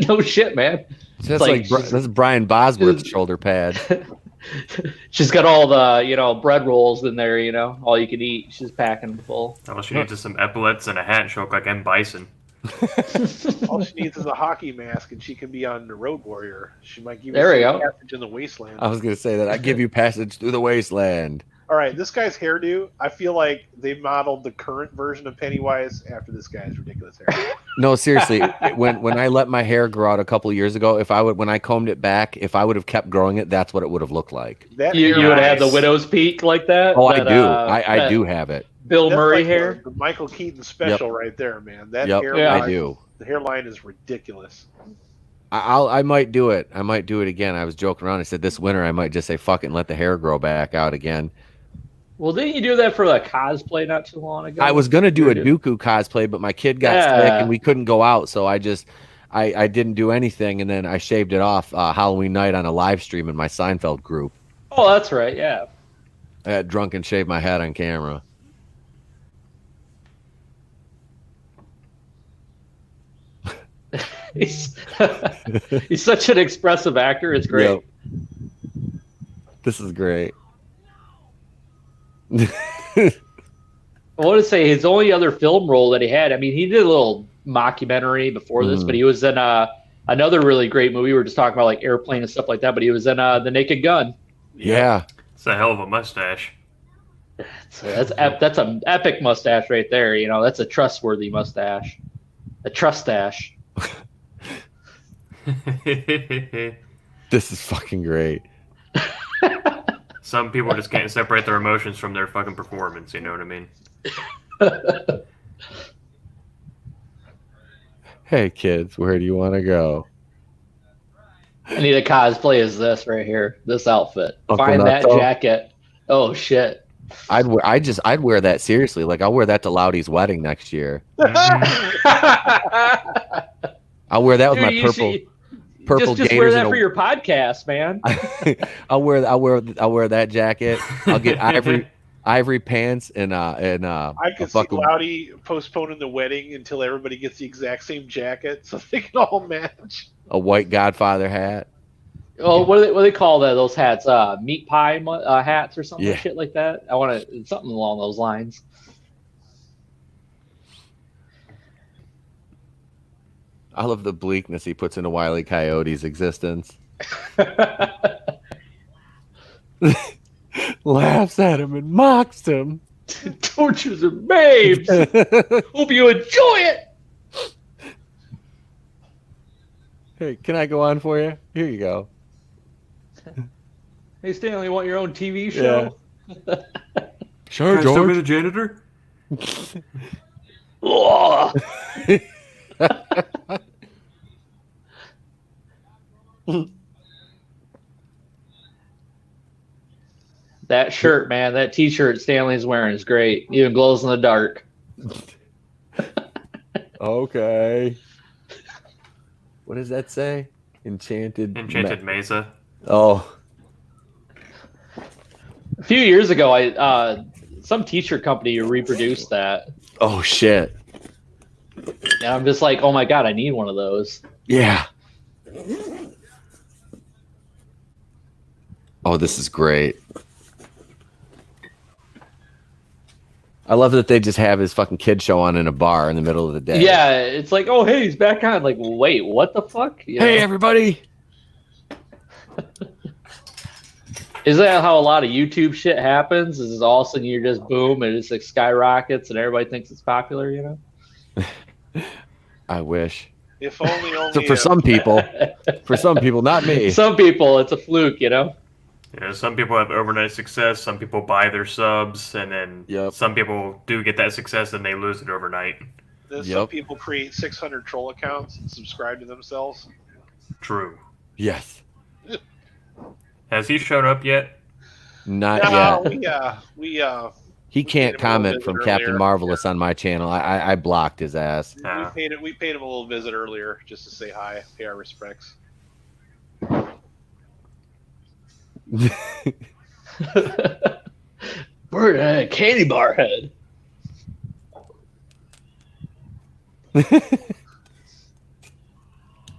No shit, man. So that's Brian Bosworth's shoulder pad. She's got all the bread rolls in there. All you can eat. She's packing them full. All she needs is some epaulets and a hat and she'll look like M. Bison. All she needs is a hockey mask, and she can be on the Road Warrior. She might give you passage in the wasteland. I was going to say that. I give you passage through the wasteland. All right, this guy's hairdo, I feel like they modeled the current version of Pennywise after this guy's ridiculous hair. No, seriously. when I let my hair grow out a couple of years ago, when I combed it back, if I would have kept growing it, that's what it would have looked like. You would have had the widow's peak like that? Oh, I do. I do have it. Bill Murray hair? The Michael Keaton special right there, man. That hairline, I do. The hairline is ridiculous. I might do it. I might do it again. I was joking around. I said this winter I might just say fuck it and let the hair grow back out again. Well, didn't you do that for the cosplay not too long ago? I was gonna do a Dooku cosplay, but my kid got sick and we couldn't go out, so I didn't do anything, and then I shaved it off Halloween night on a live stream in my Seinfeld group. Oh, that's right, yeah. I got drunk and shaved my head on camera. He's such an expressive actor. It's great. Yep. This is great. I want to say his only other film role that he had, he did a little mockumentary before this, but he was in another really great movie. We were just talking about like Airplane and stuff like that, but he was in The Naked Gun. Yeah. It's a hell of a mustache. That's an epic mustache right there. That's a trustworthy mustache. A trustache. This is fucking great. Some people just can't separate their emotions from their fucking performance, you know what I mean? Hey kids, where do you want to go? I need a cosplay as this right here. This outfit. Uncle Find that Nutso? jacket. Oh shit. I'd wear that seriously. Like I'll wear that to Loudie's wedding next year. I'll wear that with my purple just gators. Wear that for your podcast, man. I'll wear that jacket. I'll get ivory pants and I could see Loudie postponing the wedding until everybody gets the exact same jacket so they can all match. A white Godfather hat. Oh, what do they call those hats? Meat pie hats or something shit like that. I want something along those lines. I love the bleakness he puts into Wile E. Coyote's existence. Laughs at him and mocks him. Tortures and babes. Hope you enjoy it. Hey, can I go on for you? Here you go. Hey, Stanley, want your own TV show? Yeah. Sure, Can I still be the janitor? That shirt, man, that T-shirt Stanley's wearing is great. Even glows in the dark. Okay. What does that say? Enchanted Mesa. Oh. A few years ago, some T-shirt company reproduced that. Oh shit. And I'm just like, oh my god, I need one of those. Yeah. Oh, this is great. I love that they just have his fucking kid show on in a bar in the middle of the day. Yeah, it's like, oh hey, he's back on. Like, wait, what the fuck? You Hey know? everybody. Is that how a lot of YouTube shit happens? Is all of a sudden you're just boom and it's like skyrockets and everybody thinks it's popular, you know? I wish. If only, So for some people, not me. Some people, it's a fluke, you know? Yeah, some people have overnight success. Some people buy their subs, and then Yep. some people do get that success and they lose it overnight. Then some Yep. people create 600 troll accounts and subscribe to themselves. True. Yes. Has he shown up yet? Not No, yet. we He we can't paid him a little comment visit from Captain earlier. Marvelous on my channel. I blocked his ass. Ah. we paid him a little visit earlier just to say hi, pay our respects. Bird head, candy bar head.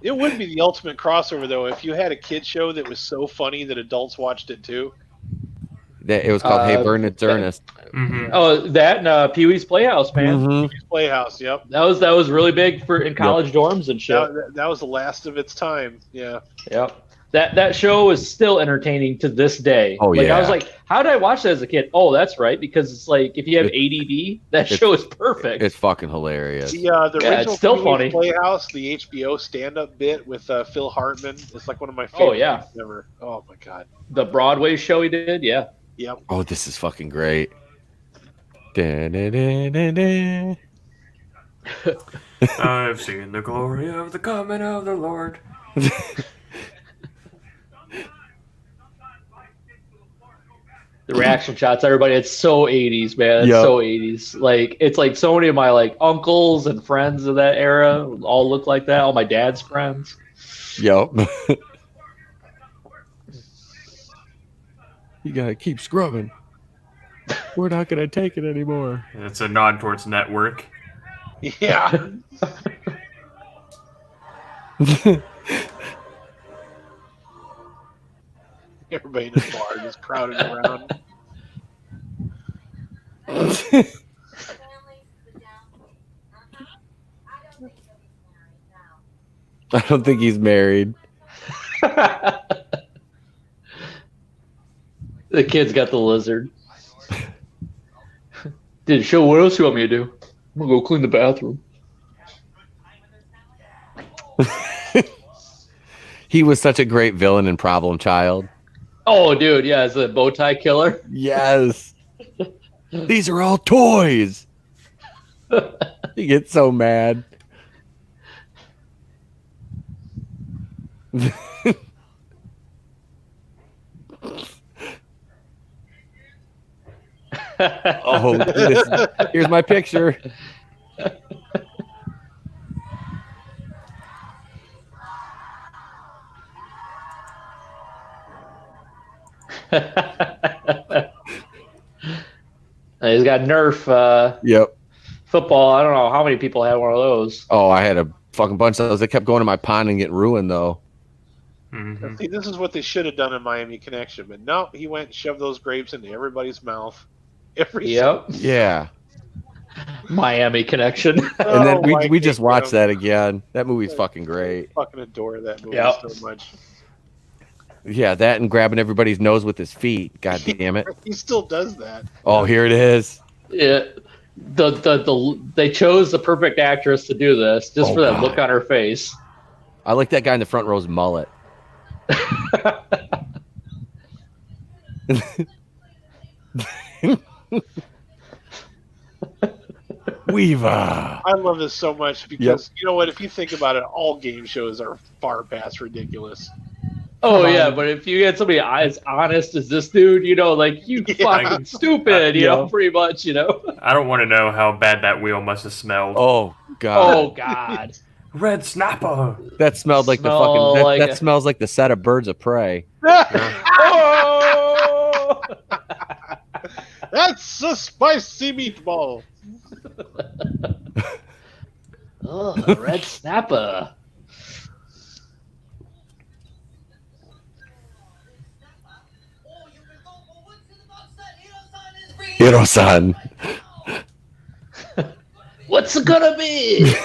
It would be the ultimate crossover though if you had a kid show that was so funny that adults watched it too. It was called Hey Bernard's Ernest. Mm-hmm. Oh, that and Pee Wee's Playhouse, man. Mhm. Playhouse, yep. That was really big for in college dorms and shit. That was the last of its time. Yeah. Yep. That show is still entertaining to this day. Oh, like, yeah. I was like, how did I watch that as a kid? Oh, that's right, because it's like if you have ADD, that show is perfect. It's fucking hilarious. The Yeah, original it's still Pee-wee's funny. Playhouse, the HBO stand-up bit with Phil Hartman. It's like one of my Oh, favorite yeah. things ever. Oh my god. The Broadway show he did, yeah. Yep. Oh, this is fucking great. Da-da-da-da-da. I've seen the glory of the coming of the Lord. The reaction shots, everybody, it's so 80s, man. It's Yep. so 80s. Like, it's like so many of my like uncles and friends of that era all look like that. All my dad's friends. Yep. You gotta keep scrubbing. We're not gonna take it anymore. It's a nod towards network. Yeah. Everybody in the bar just crowded around. I don't think he's married. The kid's got the lizard. Dude, show what else you want me to do? I'm gonna go clean the bathroom. He was such a great villain in Problem Child. Oh, dude, yeah, it's a bow tie killer. Yes. These are all toys. He gets so mad. Oh, here's my picture. He's got Nerf Yep. football. I don't know how many people had one of those. Oh, I had a fucking bunch of those. They kept going to my pond and getting ruined, though. Mm-hmm. See, this is what they should have done in Miami Connection, but no, he went and shoved those grapes into everybody's mouth. Yep. Yeah. Miami Connection. And then Oh, we just watched Kingdom. that again. That movie's fucking great. Fucking adore that movie Yep. so much. Yeah, that and grabbing everybody's nose with his feet. God damn it. He still does that. Oh, here it is. Yeah. They chose the perfect actress to do this just Oh, for that God. look on her face. I like that guy in the front row's mullet. Weaver. I love this so much because you know what? If you think about it, all game shows are far past ridiculous. Oh Come yeah, on. but if you get somebody as honest as this dude, you know, like you Yeah. fucking stupid, you know, pretty much, you know. I don't want to know how bad that wheel must have smelled. Oh, God. Oh God. Red snapper. That smelled like the Smell fucking. like That a- smells like the set of Birds of Prey. Oh! That's a spicy meatball. Oh, red snapper. Hiro-san. What's it gonna be?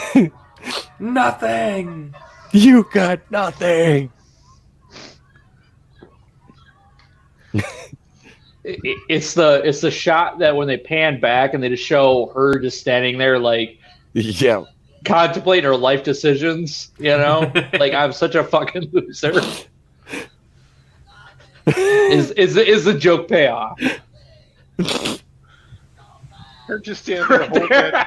Nothing. You got nothing. It's the shot that when they pan back and they just show her just standing there like Yeah. contemplating her life decisions, like I'm such a fucking loser. Is the joke payoff? Her just standing there holding that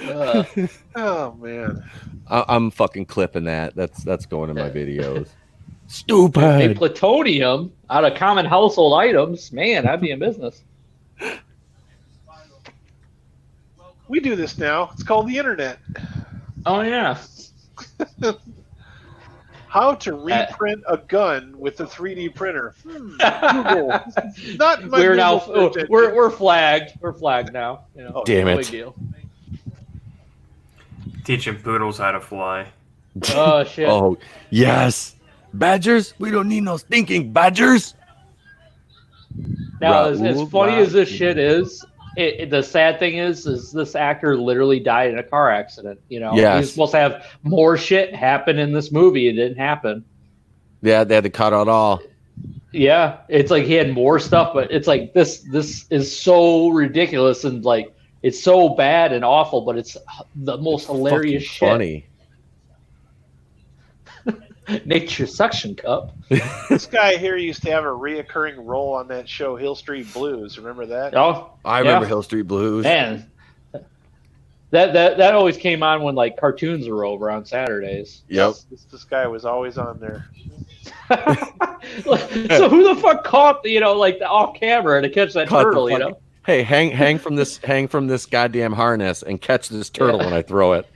bitch. Oh man. I'm fucking clipping that. That's going in my videos. Hey, Stupid. plutonium out of common household items, man, I'd be in business. We do this now. It's called the internet. Oh yeah. How to reprint a gun with a 3D printer. Google. Not my We're now Google search engine. we're flagged. We're flagged now. Damn no it. Big deal. Teaching poodles how to fly. Oh shit. Oh, yes. Badgers? We don't need no stinking badgers. Now, as Raoul funny as this Raoul. shit is, the sad thing is this actor literally died in a car accident. Yes. He's supposed to have more shit happen in this movie. It didn't happen. Yeah, they had to cut out all. Yeah, it's like he had more stuff, but it's like this is so ridiculous and like it's so bad and awful, but it's the most hilarious shit. Funny. Nature suction cup. This guy here used to have a reoccurring role on that show, Hill Street Blues. Remember that? Oh, I remember Hill Street Blues. man. That always came on when like cartoons were over on Saturdays. Yep. This guy was always on there. So who the fuck caught like the off camera to catch that Caught the turtle? fucking- Hey, hang from this goddamn harness and catch this turtle when I throw it.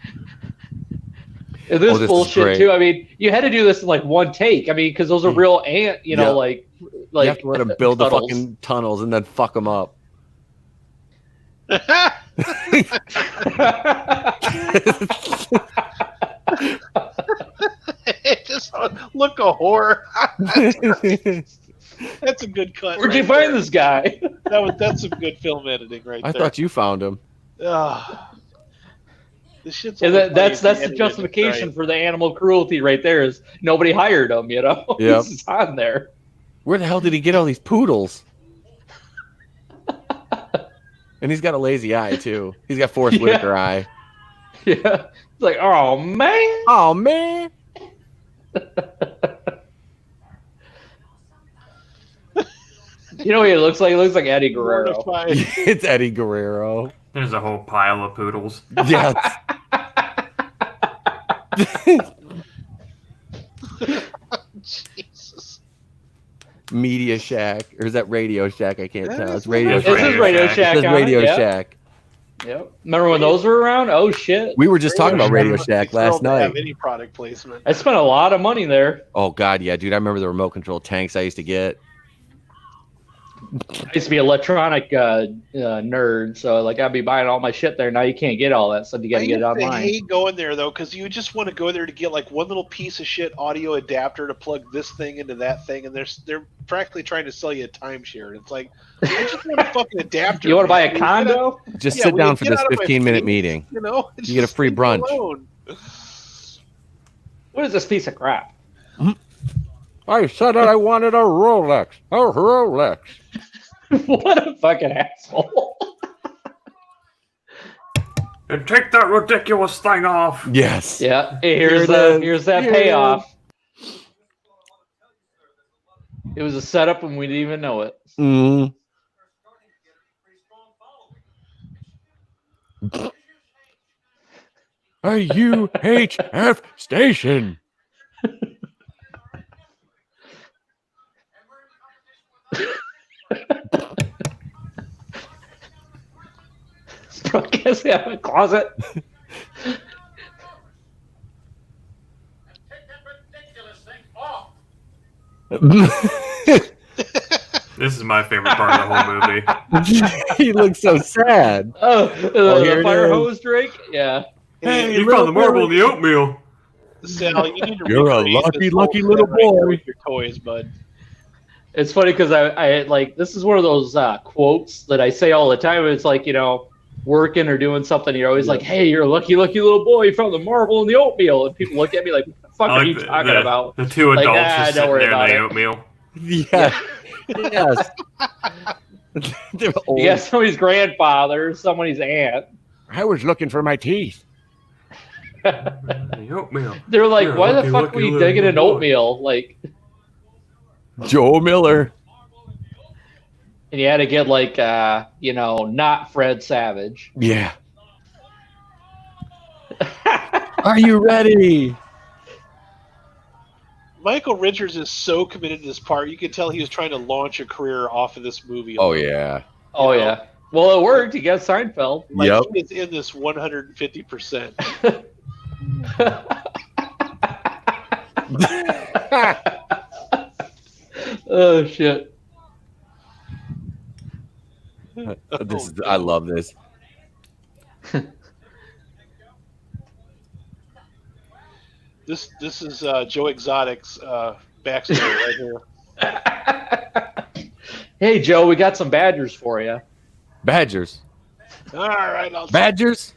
And this this is bullshit great. too. I mean, you had to do this in like one take. I mean, because those are real ant. Yeah. Like You have to let them build the tunnels. fucking tunnels and then fuck them up. Just look a whore. That's a good cut. Where'd right you find there. this guy? That's some good film editing right I there. thought you found him. This shit's And only that's funny the if you edit it justification right. for the animal cruelty right there. Is nobody hired him? Yep. He's on there. Where the hell did he get all these poodles? And he's got a lazy eye too. He's got Forrest Yeah. Whitaker eye. Yeah, it's like, oh man. Oh man. You know what he looks like? He looks like Eddie Guerrero. Mortified. It's Eddie Guerrero. There's a whole pile of poodles. Yeah. Jesus. Media Shack. Or is that Radio Shack? I can't That tell. is- It's Radio This This Shack. is Radio Shack. It says on Radio it. Yep. Shack. Yep. Remember when those were around? Oh shit! We were just talking about Radio must be Shack thrilled last to have night. Any product placement. I spent a lot of money there. Oh god, yeah, dude. I remember the remote control tanks I used to get. I used to be an electronic nerd, so like I'd be buying all my shit there. Now you can't get all that stuff. You got to get it I online. hate going there though, because you just want to go there to get like one little piece of shit audio adapter to plug this thing into that thing, and they're practically trying to sell you a timeshare. It's like I just want a fucking adapter. You want to buy man. a condo? Just Yeah, sit will down you for get this out of my 15-minute face? meeting. You know, You get a free leave me brunch. alone. What is this piece of crap? I said that I wanted a Rolex. A Rolex. What a fucking asshole! And take that ridiculous thing off. Yes. Yeah, Here it is. here's that Here it payoff. It was a setup, and we didn't even know it. Mm. A UHF station. Broadcasting out of a closet. This is my favorite part of the whole movie. He looks so sad. Oh, here the it fire is. hose drink? Yeah. Hey, You found the marble in the oatmeal. Sal, you need to You're a recreate lucky, this whole lucky set little right here boy. with your toys, bud. It's funny because I like, this is one of those quotes that I say all the time. It's like, working or doing something, you're always like, hey, you're a lucky, lucky little boy. You found the marble in the oatmeal. And people look at me like, what the fuck I are like you talking about? The two Like, adults don't just sitting worry there in about the it. oatmeal. Yeah. Yes. They're old. You got somebody's grandfather, somebody's aunt. I was looking for my teeth. The oatmeal. They're like, You're a why lucky, the fuck lucky were you little digging in boy. oatmeal? Like, Joe Miller. and you had to get like, not Fred Savage. Yeah. Are you ready? Michael Richards is so committed to this part. You can tell he was trying to launch a career off of this movie. Oh alone. yeah. Oh yeah. Well, it worked. He got Seinfeld. Like, Yep. he is in this 150%. Oh shit. I love this. This is Joe Exotic's backstory right here. Hey Joe, we got some badgers for you. Badgers. All right, I'll Badgers.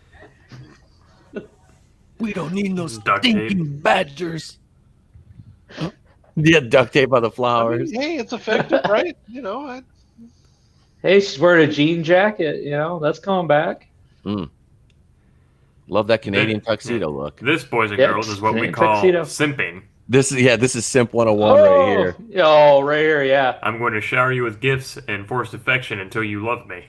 We don't need no Duct tape. stinking badgers. Yeah, duct tape on the flowers. hey, it's effective, right? Hey, she's wearing a jean jacket. That's coming back. Love that Canadian tuxedo look. This, boys and Yep, girls, is what we Canadian call tuxedo. simping. This is Simp 101 right here. Oh, right here, yeah. I'm going to shower you with gifts and forced affection until you love me.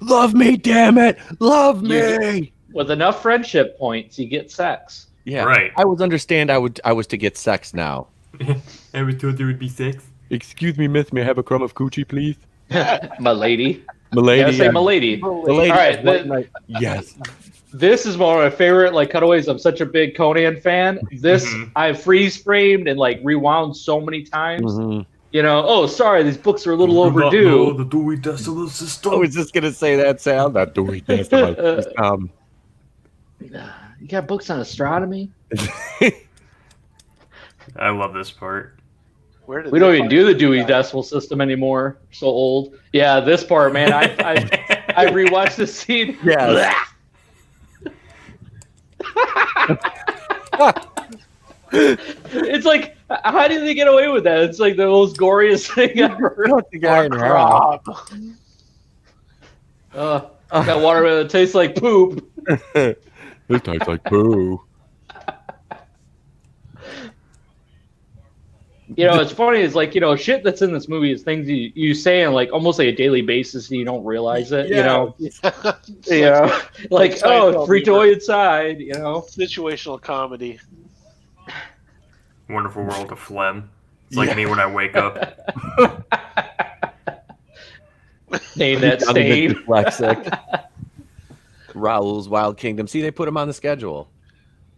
Love me, damn it. Love me. With enough friendship points, you get sex. Yeah. Right. I was understand I was to get sex now. I was told there would be sex. Excuse me, miss, may I have a crumb of coochie, please? My lady. Milady. Yeah, say my lady. Milady. All right, Yes. This is one of my favorite cutaways. I'm such a big Conan fan. This I've freeze framed and rewound so many times. Mm-hmm. Sorry, these books are a little overdue. The Dewey Decimal System. I was just gonna say that sound. That Dewey Decimal System. You got books on astronomy? I love this part. Where did We they don't even find do the this Dewey guy? Decimal System anymore. So old. Yeah, this part, man. I rewatched the scene. Yes. It's like, how did they get away with that? It's like the most goriest thing ever. Put the guy in half. Got water that tastes like poop. This tastes like poo. It's funny. It's like, shit that's in this movie is things you say on almost a daily basis and you don't realize it. Like, Seinfeld free humor. toy inside. Situational comedy. Wonderful world of phlegm. It's like me when I wake up. Name that stain. Dyslexic. Raoul's Wild Kingdom. See, they put him on the schedule.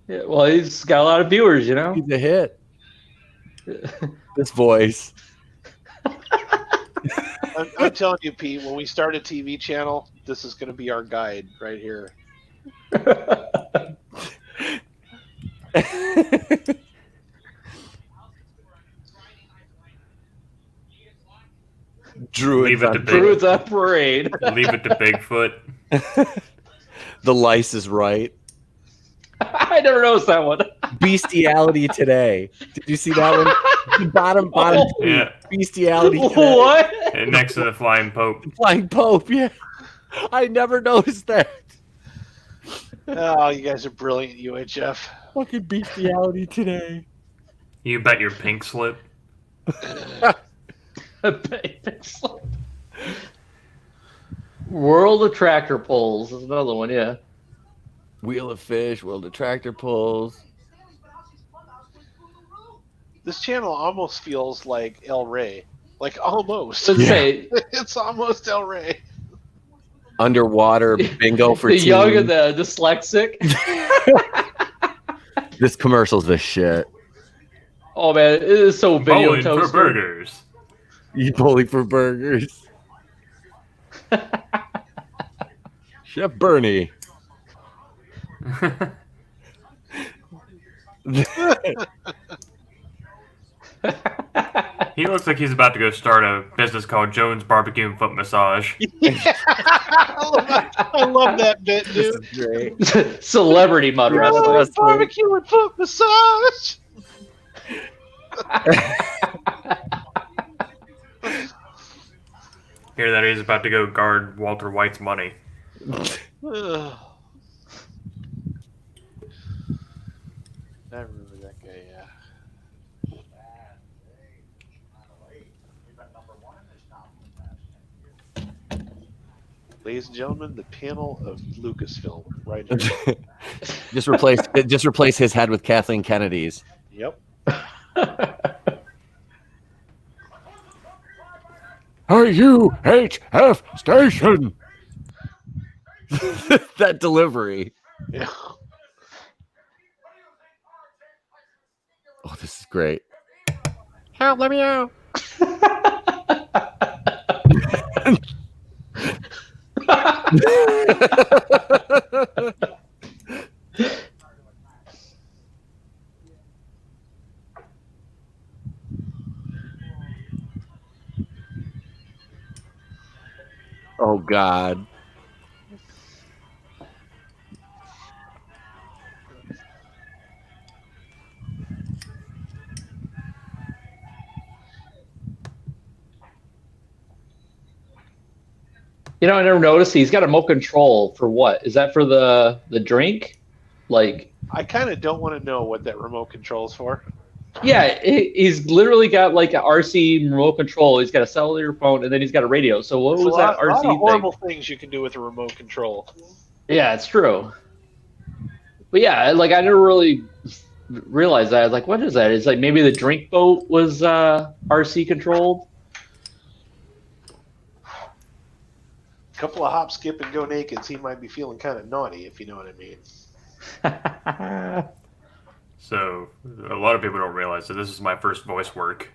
Yeah, well, he's got a lot of viewers. He's a hit. This voice. I'm telling you, Pete, when we start a TV channel, this is going to be our guide right here. Druids Leave it on to Big- Druids on parade. Leave it to Bigfoot. The lice is right. I never noticed that one. Bestiality today. Did you see that one? The bottom tweet. Yeah. Bestiality today. What? And next to the Flying Pope. Flying Pope, yeah. I never noticed that. Oh, you guys are brilliant, UHF. Fucking bestiality today. You bet your pink slip. World of Tractor Pulls is another one, yeah. Wheel of Fish, World of Tractor Pulls. This channel almost feels like El Rey. Like, almost. Let's say It's almost El Rey. Underwater bingo for the teens. young and the dyslexic. This commercial's the shit. Oh man, it is so video Bowling for toaster. burgers. You bully for burgers. Chef Bernie. He looks like he's about to go start a business called Jones Barbecue and Foot Massage. Yeah. I love that bit, This dude. is great. Celebrity mud wrestling. Wrestling. Barbecue and foot massage. Hear that he's about to go guard Walter White's money. Ugh. I remember that guy, yeah. Ladies and gentlemen, the panel of Lucasfilm right here. Just replace his head with Kathleen Kennedy's. Yep. UHF station. That delivery. Yeah. Oh, this is great. Help, let me out. Oh, God. You know, I never noticed he's got a remote control for what? Is that for the drink? Like, I kind of don't want to know what that remote control's for. yeah, he's literally got like an RC remote control. He's got a cellular phone, and then he's got a radio. So what There's was a that lot of RC horrible thing? things you can do with a remote control. Yeah, it's true. But yeah, like I never really realized that. I was like, what is that? It's like maybe the drink boat was RC controlled. Couple of hop, skip, and go nakeds, he might be feeling kind of naughty, if you know what I mean. So, a lot of people don't realize that this is my first voice work.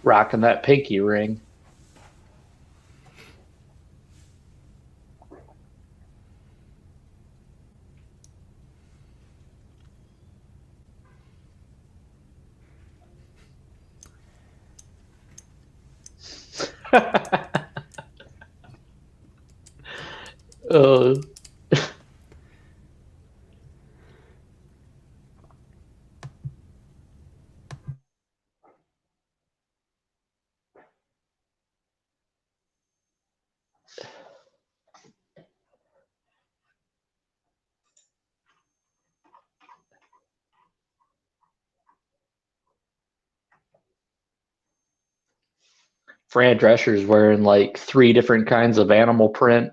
Rocking that pinky ring. uh, Fran Drescher's wearing like 3 different kinds of animal print.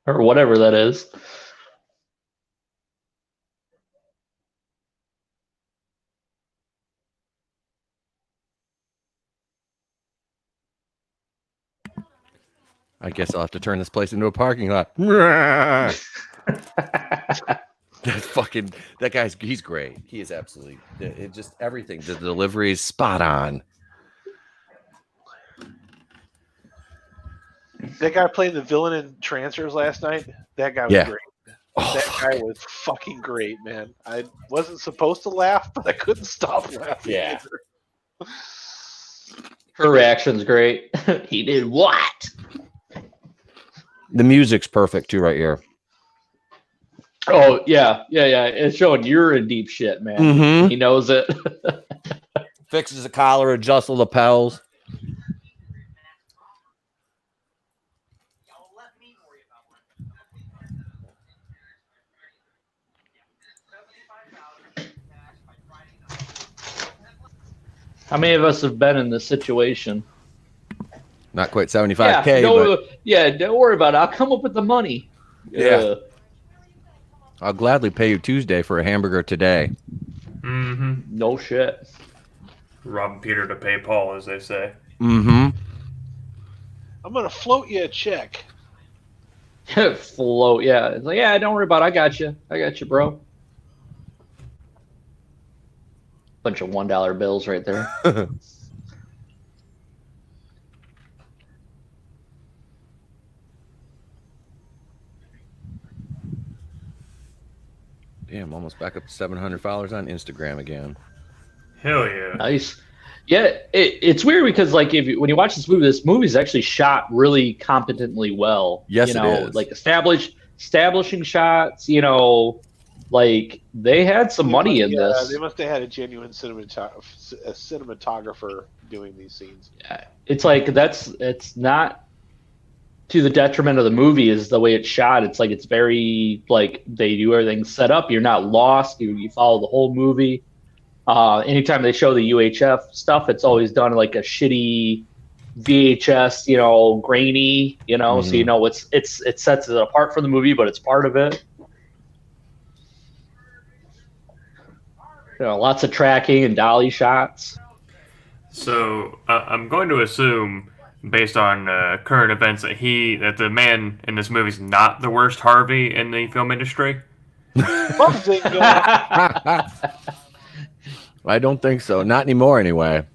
Or whatever that is. I guess I'll have to turn this place into a parking lot. That fucking he's great. He is absolutely just everything. The delivery is spot on. That guy playing the villain in Transfers last night, that guy was Yeah. great. Oh, That fuck. guy was fucking great, man. I wasn't supposed to laugh, but I couldn't stop laughing. Yeah. either. Her reaction's great. He did what? The music's perfect too, right here. Oh yeah. It's showing you're in deep shit, man. Mm-hmm. He knows it. Fixes the collar, adjusts the lapels. How many of us have been in this situation? Not quite 75K, but don't worry about it. I'll come up with the money. Yeah. I'll gladly pay you Tuesday for a hamburger today. Mm-hmm. No shit. Rob Peter to pay Paul, as they say. Mm-hmm. I'm gonna float you a check. Float, yeah. It's like, yeah, don't worry about it. I got you, bro. Bunch of $1 bills right there. Damn, almost back up to 700 followers on Instagram again. Hell yeah. Nice. Yeah, it's weird because like when you watch this movie is actually shot really competently well. Yes, you know, it is. Like establishing shots. You know, like they had some money in this. They must have had a genuine cinematographer doing these scenes. Yeah, it's like it's not to the detriment of the movie is the way it's shot. It's like it's very like they do everything set up. You're not lost. You follow the whole movie. Anytime they show the UHF stuff, it's always done like a shitty VHS, you know, grainy, you know, so you know it sets it apart from the movie, but it's part of it. You know, lots of tracking and dolly shots. So I'm going to assume, based on current events, that the man in this movie is not the worst Harvey in the film industry. I don't think so. Not anymore, anyway.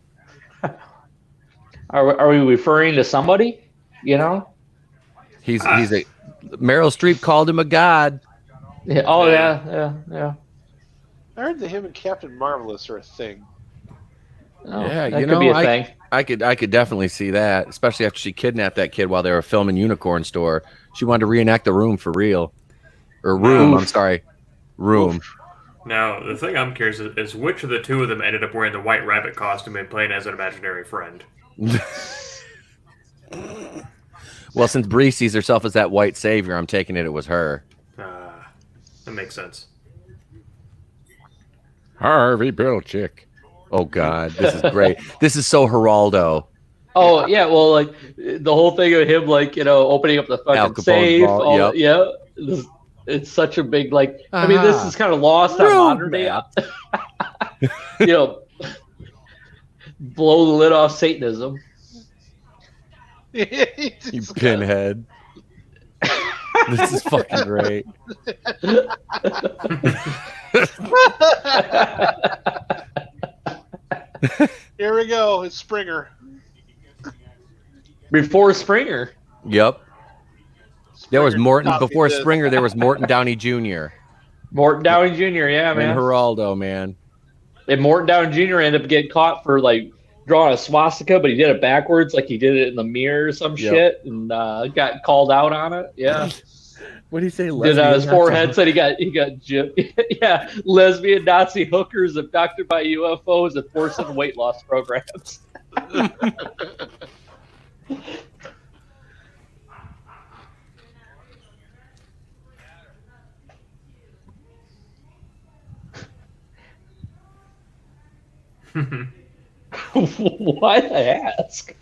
Are we referring to somebody? You know? He's a Meryl Streep called him a god. Yeah. Oh yeah. I heard that him and Captain Marvelous are a thing. Oh, Yeah, that could be a thing. I could definitely see that, especially after she kidnapped that kid while they were filming Unicorn Store. She wanted to reenact the Room for real, or Room. Oof. I'm sorry, Room. Oof. Now, the thing I'm curious is which of the two of them ended up wearing the White Rabbit costume and playing as an imaginary friend. Well, since Bree sees herself as that white savior, I'm taking it was her. That makes sense. Harvey Pilchick. Oh God, this is great. This is so Geraldo. Oh yeah, well, like the whole thing of him, like opening up the fucking Al Capone's safe. vault, It's such a big like. I mean, this is kind of lost on modern day. Blow the lid off Satanism. You pinhead. This is fucking great. Here we go. It's Springer. Before Springer. Yep. There was Morton Springer before copied Springer. There was Morton Downey Jr. Morton Downey Jr. Yeah, man. And Geraldo, man. And Morton Downey Jr. ended up getting caught for like drawing a swastika, but he did it backwards, like he did it in the mirror or some shit, and got called out on it. Yeah. What did he say? Did on his forehead said he got yeah, lesbian Nazi hookers abducted by UFOs and forced into weight loss programs. Why ask?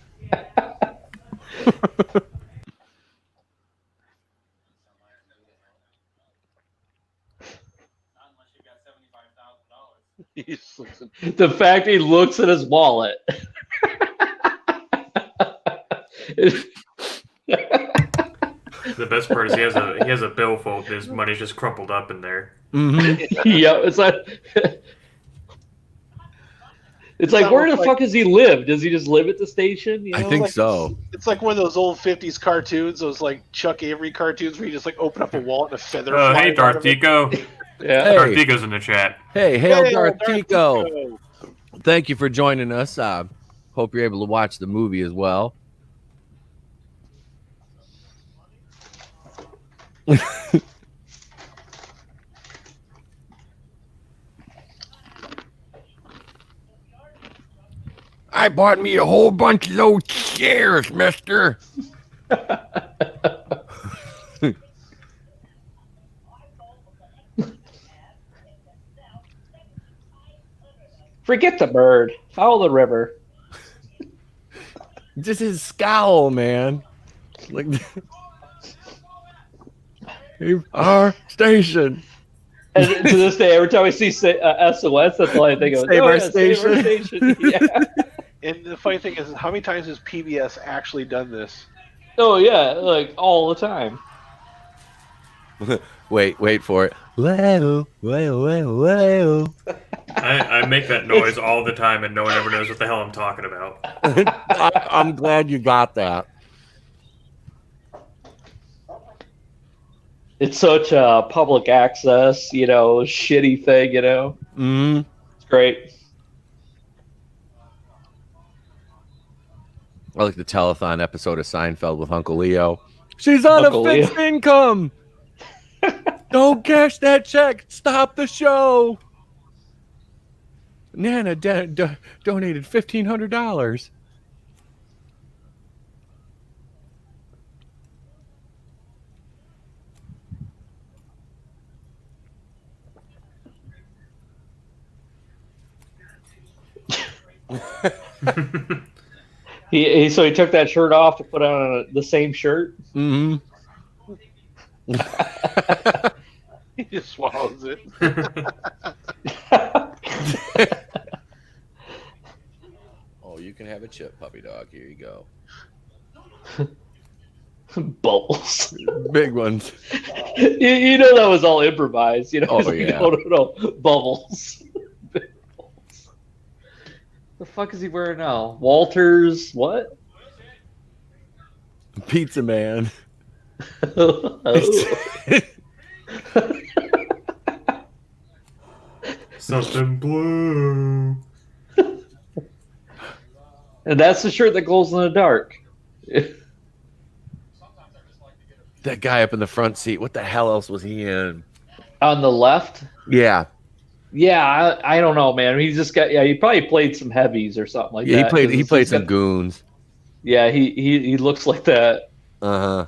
The fact he looks at his wallet. The best part is he has a billfold. His money's just crumpled up in there. Mm-hmm. Yeah, it's like where the fuck does he live? Does he just live at the station? I think so. It's like one of those old 50s cartoons, those like Chuck Avery cartoons where you just like open up a wallet and a feather. Oh, hey, flies out Darth of it. Tico. Yeah. Hey. Darth Tico's in the chat. Hey, hail Hey, Darth Darth Tico. Tico. Thank you for joining us. Hope you're able to watch the movie as well. I bought me a whole bunch of those chairs, mister. Forget the bird. Follow the river. Just his scowl, man. Like our station. And to this day, every time I see SOS, that's all I think of. Save our Save our station. station. Yeah. And the funny thing is, how many times has PBS actually done this? Oh yeah, like all the time. Wait for it. Whoa. I make that noise all the time, and no one ever knows what the hell I'm talking about. I'm glad you got that. It's such a public access, shitty thing, Mm. It's great. I like the telethon episode of Seinfeld with Uncle Leo. She's on Uncle a fixed income. Don't cash that check. Stop the show. Nana donated $1,500. So he took that shirt off to put on the same shirt. Mm-hmm. He just swallows it. Oh, you can have a chip, puppy dog. Here you go. Bubbles. Big ones. You know that was all improvised. Oh, He's like, yeah. No. Bubbles. The fuck is he wearing now? Walters, what? Pizza Man. Oh. Something blue. And that's the shirt that glows in the dark. That guy up in the front seat. What the hell else was he in? On the left? Yeah. Yeah, I don't know, man. He just got he probably played some heavies or something like Yeah, that. he played some goons. Yeah, he looks like that. Uh-huh.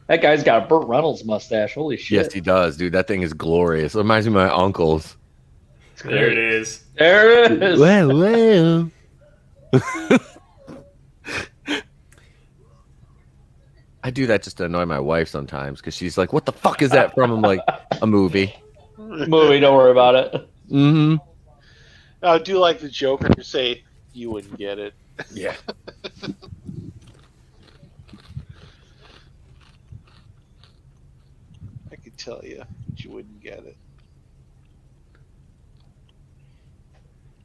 That guy's got a Burt Reynolds mustache. Holy shit. Yes, he does, dude. That thing is glorious. It reminds me of my uncle's. There it is. There it is. Well. I do that just to annoy my wife sometimes because she's like, "What the fuck is that from?" I'm like, "A movie." Movie, don't worry about it. Mm-hmm. I do like the Joker say, "You wouldn't get it." Yeah. I could tell you, but you wouldn't get it.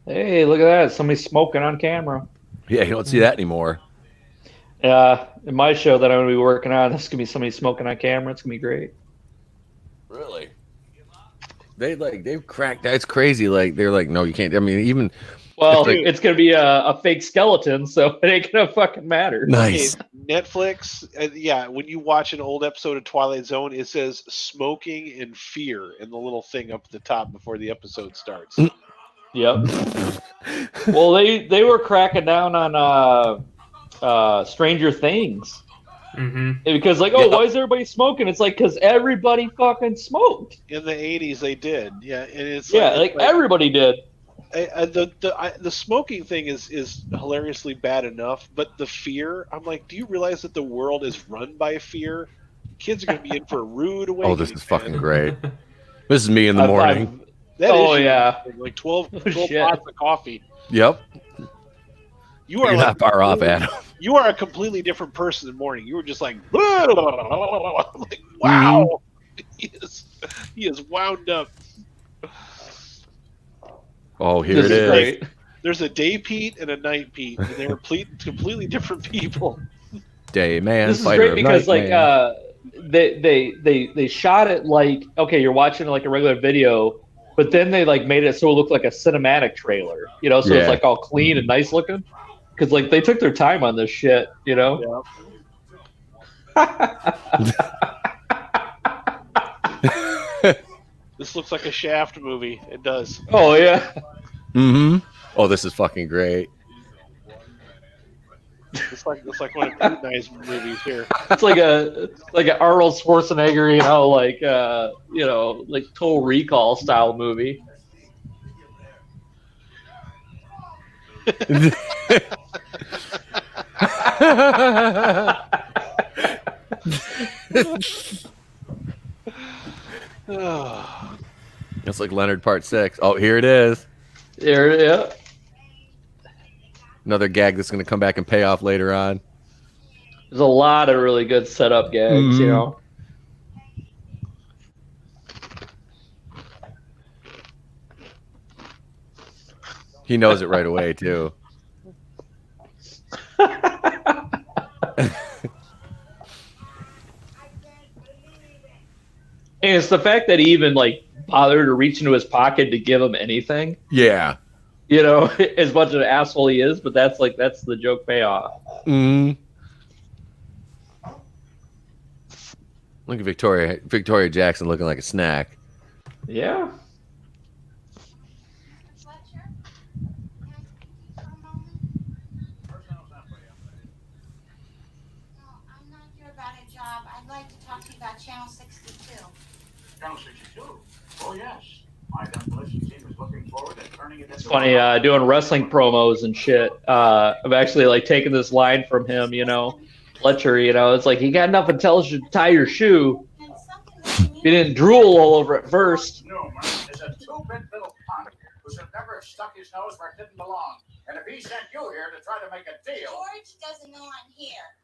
Hey, look at that. Somebody's smoking on camera. Yeah, you don't see that anymore. In my show that I'm going to be working on, there's going to be somebody smoking on camera. It's going to be great. Really? They've cracked that. It's crazy. Like, they're like, no, you can't. I mean, even. Well, It's like- it's going to be a fake skeleton, so it ain't going to fucking matter. Nice. Netflix, yeah, when you watch an old episode of Twilight Zone, it says smoking and fear in the little thing up at the top before the episode starts. Yep. Well, they were cracking down on Stranger Things. Mm-hmm. Because, like, Yep. why is everybody smoking? It's like, because everybody fucking smoked. In the 80s, they did. Yeah, and it's Yeah, like everybody did. the smoking thing is hilariously bad enough, but the fear, I'm like, do you realize that the world is run by fear? Kids are going to be in for a rude awakening. Oh, this is fucking great. This is me in the morning. That is Oh, you. yeah. Like 12 Shit. pots of coffee. Yep. You are You're like, not far off, Adam. you are a completely different person in the morning. You were just like, like wow, he is wound up. Oh, here This it is is. great. There's a day Pete and a night Pete, and they were completely different people. Day man. This is fighter great of because, night like, man. they shot it like, okay, you're watching like a regular video, but then they like made it so it looked like a cinematic trailer, so Yeah. it's like all clean and nice looking. Because like they took their time on this shit, This looks like a Shaft movie. It does. Oh yeah. Mm-hmm. Oh, this is fucking great. It's like one of the nice movies here. It's like an Arnold Schwarzenegger, like Total Recall style movie. Oh. It's like Leonard Part 6. Oh, here it is. Yeah. Another gag that's going to come back and pay off later on. There's a lot of really good setup gags, you know. He knows it right away, too. And it's the fact that he even like bothered to reach into his pocket to give him anything. Yeah. You know, as much of an asshole he is, but that's the joke payoff. Look at Victoria Jackson looking like a snack. Yeah. I'd like to talk to you about Channel 62. Channel 62? Oh, yes. My demolition team is looking forward to turning it into... It's funny, doing wrestling promos and shit. I've actually like taken this line from him, you know. Fletcher, you know, it's like, you got enough intelligence to tie your shoe. You didn't drool all over it first. No, man, is a two-bit little punk who should never have stuck his nose where it didn't belong. And if he sent you here to try to make a deal... George doesn't know I'm here.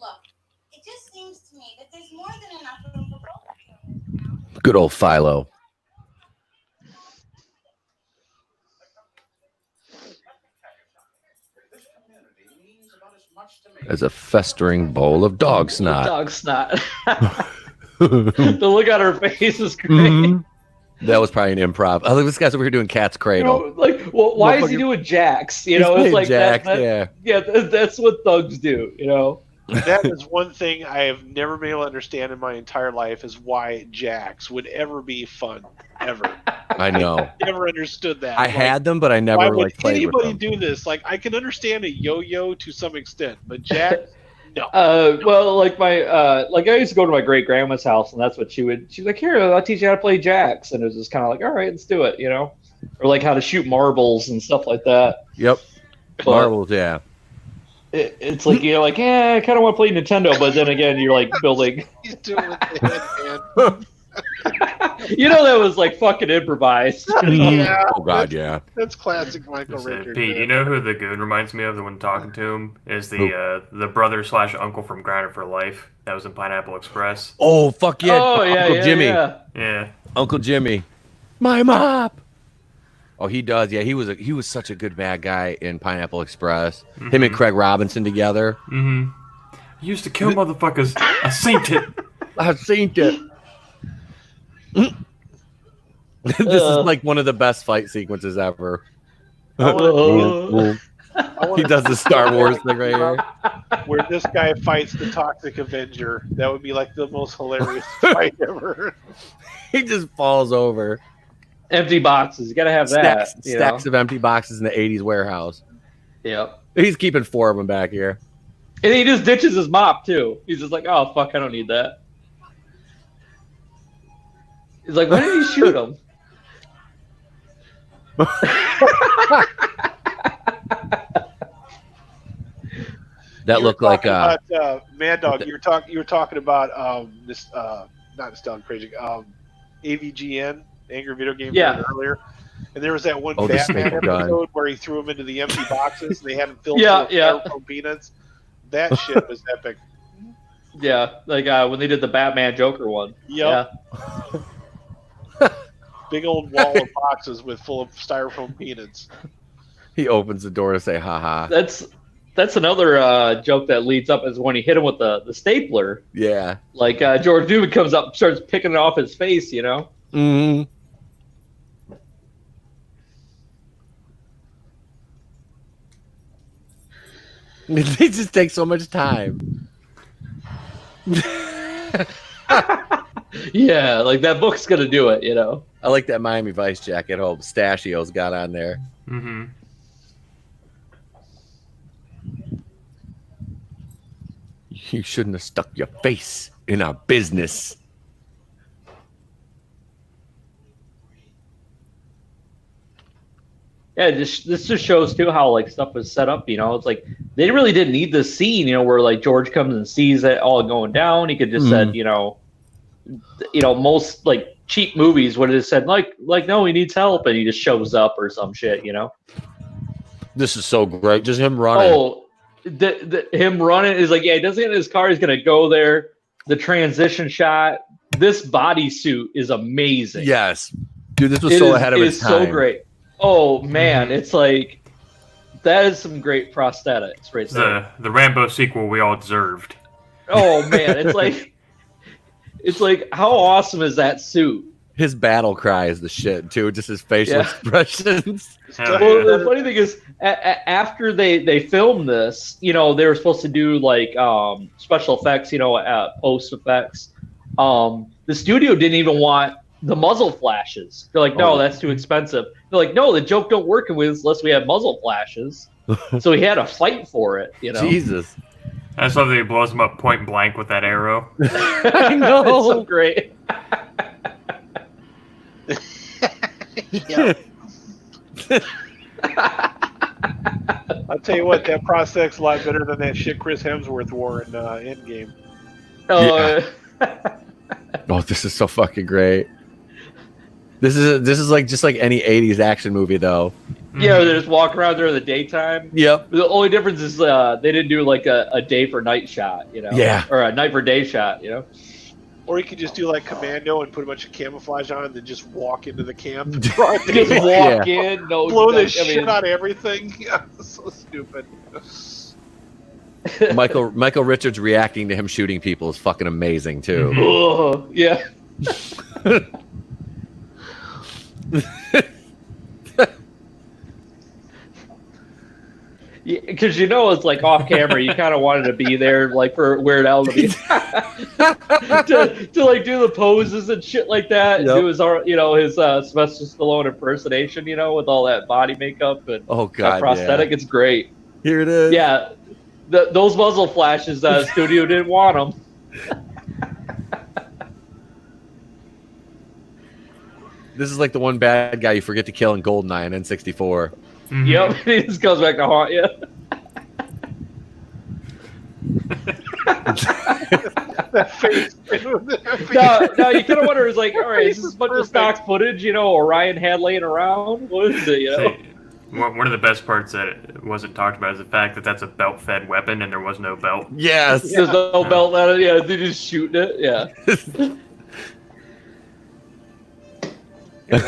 Look, it just seems to me that there's more than enough room for both of you. Good old Philo. As a festering bowl of dog snot. Dog snot. The look on her face is great. That was probably an improv. Oh, look, this guy's over here doing Cat's Cradle. You know, like, well, why is he doing jacks? You know, it's like Jax, that's what thugs do. You know. That is one thing I have never been able to understand in my entire life is why jacks would ever be fun, ever. I know. Never understood that. I had them, but I never why would like played with anybody them. do this? Like, I can understand a yo-yo to some extent, but jacks, no. Well, like like I used to go to my great grandma's house, and that's what she's like, here, I'll teach you how to play jacks, and it was just kind of like, all right, let's do it, you know, or like how to shoot marbles and stuff like that. Yep. But Marbles, yeah. It's like you're like, yeah, I kind of want to play Nintendo, but then again, you're like building. He's doing it with the head, man. You know, that was like fucking improvised. Yeah. Oh God, yeah. That's classic Michael Richards. Pete, you know who the goon reminds me of the one talking to him is the brother / uncle from Grinder for Life that was in Pineapple Express. Oh fuck yeah! Oh yeah, Uncle yeah, Jimmy. yeah. Uncle Jimmy. My mop. Oh, he does. Yeah, he was such a good bad guy in Pineapple Express. Mm-hmm. Him and Craig Robinson together. Mm-hmm. He used to kill motherfuckers. I seen it. I've seen it. This is like one of the best fight sequences ever. He does the Star Wars thing right here. Where this guy fights the Toxic Avenger. That would be like the most hilarious fight ever. He just falls over. Empty boxes. You gotta have that. Stacks of empty boxes in the 80s warehouse. Yep. He's keeping 4 of them back here. And he just ditches his mop too. He's just like, oh fuck, I don't need that. He's like, why did he shoot him? That looked like Mad Dog. You were talking about this not Nostalgia Crazy. AVGN, Angry Video Game Nerd, earlier. And there was that one Batman episode where he threw them into the empty boxes and they had them filled with styrofoam peanuts. That shit was epic. Yeah, like when they did the Batman Joker one. Yep. Yeah. Big old wall of boxes full of styrofoam peanuts. He opens the door to say haha. That's another joke that leads up is when he hit him with the stapler. Yeah. Like George Newman comes up and starts picking it off his face, you know? Mm-hmm. It just takes so much time. Yeah, like that book's gonna do it, you know. I like that Miami Vice jacket. Old Pistachio's got on there. Mm-hmm. You shouldn't have stuck your face in our business. Yeah, this just shows too how like stuff was set up. It's like they really didn't need this scene. Where like George comes and sees it all going down. He could just said, most like cheap movies would have said like no, he needs help, and he just shows up or some shit. This is so great. Just him running. Oh, him running is like, yeah, he doesn't get in his car. He's gonna go there. The transition shot. This bodysuit is amazing. Yes, dude, this was so ahead of its time. It's so great. Oh man, it's like that is some great prosthetics right there. The Rambo sequel we all deserved. Oh man, it's like how awesome is that suit? His battle cry is the shit too. Just his facial expressions. Well, the funny thing is, after they filmed this, they were supposed to do like special effects, post effects. The studio didn't even want the muzzle flashes. They're like, no, that's too expensive. They're like, no, the joke don't work unless we have muzzle flashes. So he had to fight for it. Jesus. I just love that he blows him up point blank with that arrow. I know. It's so great. Yeah. I'll tell you what, that prosthetic's a lot better than that shit Chris Hemsworth wore in Endgame. Oh, this is so fucking great. This is like just like any 80s action movie though. Yeah, they just walk around there in the daytime. Yep. The only difference is they didn't do like a day for night shot, Yeah. or a night for day shot, Or you could just do like Commando and put a bunch of camouflage on and then just walk into the camp. Just walk in, blow the shit out of everything. Yeah, so stupid. Michael Richards reacting to him shooting people is fucking amazing too. Oh, yeah. Because it's like off camera, you kind of wanted to be there, like for Weird Al to be to like do the poses and shit like that. Yep. Do his Sylvester Stallone impersonation, with all that body makeup and that prosthetic. Yeah. It's great. Here it is. Yeah, those muzzle flashes, studio didn't want them. This is like the one bad guy you forget to kill in GoldenEye and N64. Mm-hmm. Yep, he just goes back to haunt you. That face. Now you kind of wonder, is like, all right, is this a bunch of stock footage, Orion had laying around? What is it, One of the best parts that wasn't talked about is the fact that that's a belt-fed weapon and there was no belt. Yes. There's no belt on it. Yeah, they just shooting it. Yeah. And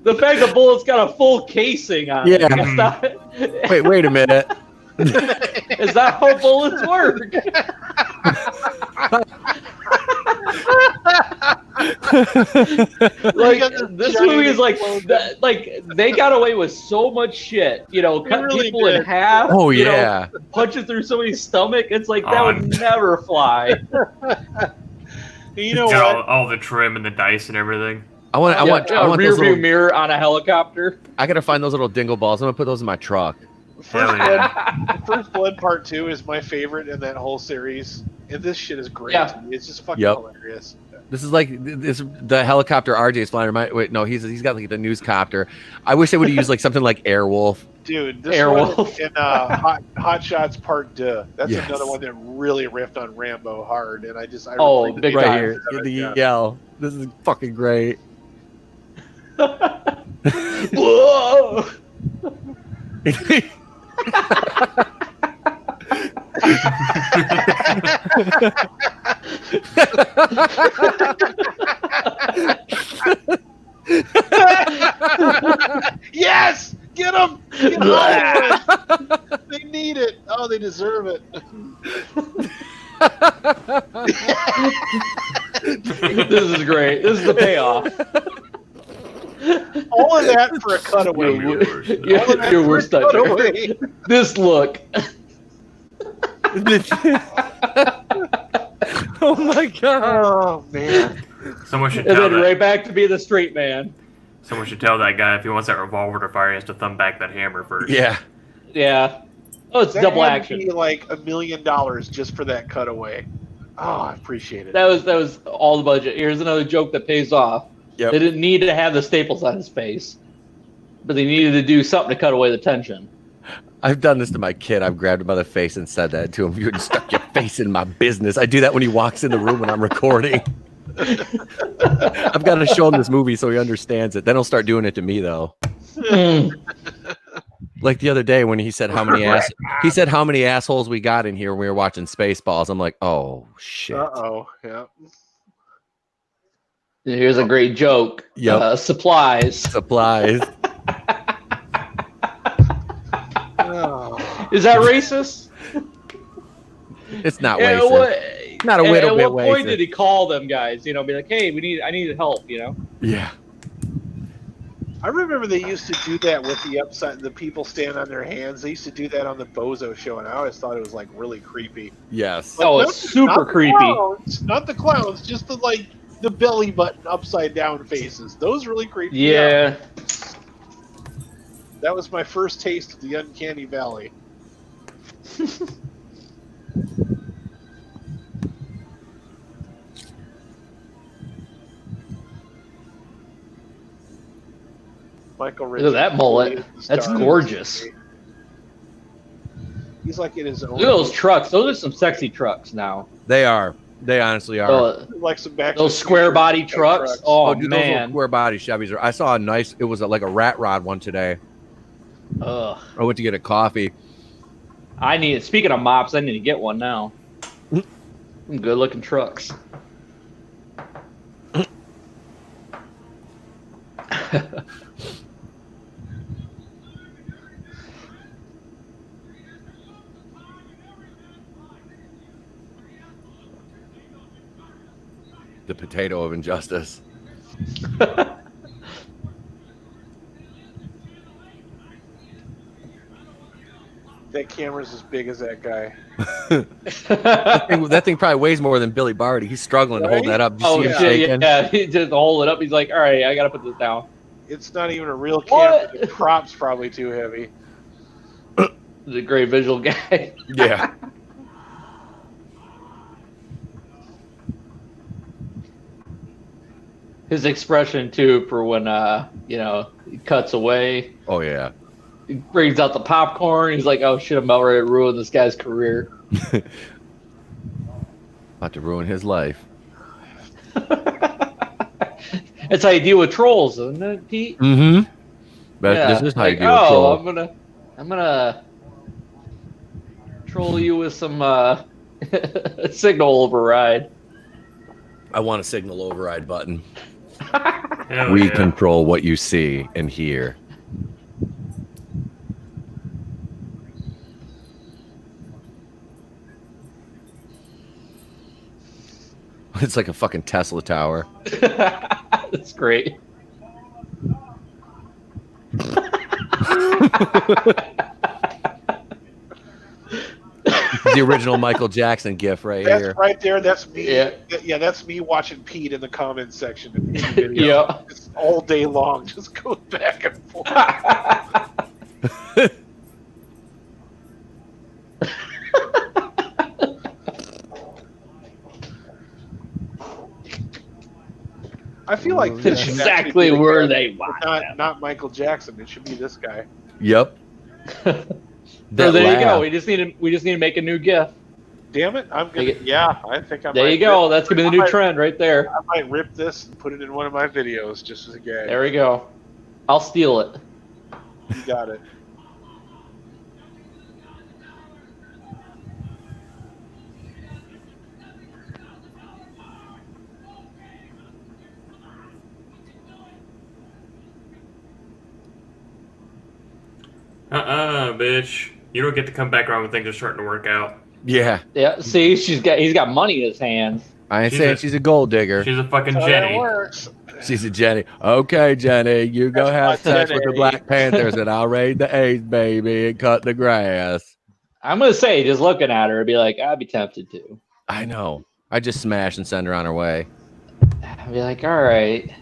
the fact the bullet's got a full casing on it. Yeah. Not, Wait a minute. is that how bullets work? Like this movie is like they got away with so much shit. Cut really people in half. Oh yeah. Punching through somebody's stomach. It's like that would never fly. You know Got what? all the trim and the dice and everything. I want a rear those view little, mirror on a helicopter. I gotta find those little dingle balls. I'm gonna put those in my truck. Hell yeah. First Blood Part 2 is my favorite in that whole series. And this shit is great. Yeah. It's just fucking Yep. hilarious. This is like the helicopter RJ's flying. Wait, no, he's got like the news copter. I wish they would have used like something like Airwolf. Dude, this Airwolf. one in Hot Shots Part 2. That's Yes. another one that really riffed on Rambo hard. And I big Right time. here, the yell. This is fucking great. Whoa! Yes! Get them! Get them! They need it. Oh, they deserve it. This is great. This is the payoff. All of that for a cutaway. That'll be the worst. All of that Your for worst a nightmare. cutaway. This look. Oh my god. Oh, man. Someone should And tell then that. right back to be the straight man. Someone should tell that guy if he wants that revolver to fire, he has to thumb back that hammer first. Yeah. Yeah. Oh, it's That double had to action. be like $1 million just for that cutaway. Oh, I appreciate it. That was all the budget. Here's another joke that pays off. Yep. They didn't need to have the staples on his face, but they needed to do something to cut away the tension. I've done this to my kid. I've grabbed him by the face and said that to him. You stuck your face in my business. I do that when he walks in the room when I'm recording. I've got to show him this movie so he understands it. Then he'll start doing it to me, though. Like the other day when he said how many assholes we got in here when we were watching Spaceballs. I'm like, oh shit. Uh-oh. Yeah. Here's a great joke. Yep. Supplies. Oh. Is that racist? It's not Yeah, racist. Not a little bit At what point racist. did he call them guys? You know, be like, hey, I need help. You know. Yeah. I remember they used to do that with the people stand on their hands. They used to do that on the Bozo show, and I always thought it was like really creepy. Yes. Oh, Like, it's super creepy. Not the clowns, just the belly button upside down faces. Those really creepy. Yeah. That was my first taste of the Uncanny Valley. Michael Look at that mullet. That's gorgeous. He's like in his own. Look at those trucks. Those are some sexy trucks now. They are. They honestly are. Like some back. Those square body trucks. Oh, dude, man. those square body Chevys. I saw a nice. It was like a rat rod one today. Ugh. I went to get a coffee. Speaking of mops, I need to get one now. Some good looking trucks. The potato of injustice. That camera's as big as that guy. That thing probably weighs more than Billy Barty. He's struggling to hold that up. Did you Oh see him shit! shaking? Yeah, he just hold it up. He's like, "All right, I gotta put this down." It's not even a real camera. What? The crop's probably too heavy. He's a great visual guy. Yeah. His expression too for when he cuts away. Oh yeah. He brings out the popcorn. He's like, "Oh shit, I'm about ready to ruin this guy's career." About to ruin his life. That's how you deal with trolls, isn't it, Pete? Mm-hmm. But Yeah, this is how you like, deal with troll. I'm gonna troll you with some signal override. I want a signal override button. Hell We yeah. control what you see and hear. It's like a fucking Tesla tower. That's great. The original Michael Jackson gif right That's here. right there. That's me. Yeah. Yeah, that's me watching Pete in the comments section of the video. Yeah. Just all day long, just goes back and forth. I feel like this should actually Exactly be the where guy, they want. not Michael Jackson. It should be this guy. Yep. So That there you go. laugh. We just need to make a new GIF. Damn it! I'm gonna. Make it- Yeah, I think I. There might you go. rip- That's gonna be the I new might- trend right there. I might rip this and put it in one of my videos just as a gag. There we go. I'll steal it. You got it. Bitch. You don't get to come back around when things are starting to work out. Yeah. Yeah. See, he's got money in his hands. I ain't She's saying a- she's a gold digger. She's a fucking That's how that Jenny. works. She's a Jenny. Okay, Jenny, you go That's have my sex with the Jenny. Black Panthers and I'll raid the AIDS baby and cut the grass. I'm gonna say, just looking at her, I'd be like, I'd be tempted to. I know. I just smash and send her on her way. I'd be like, all right.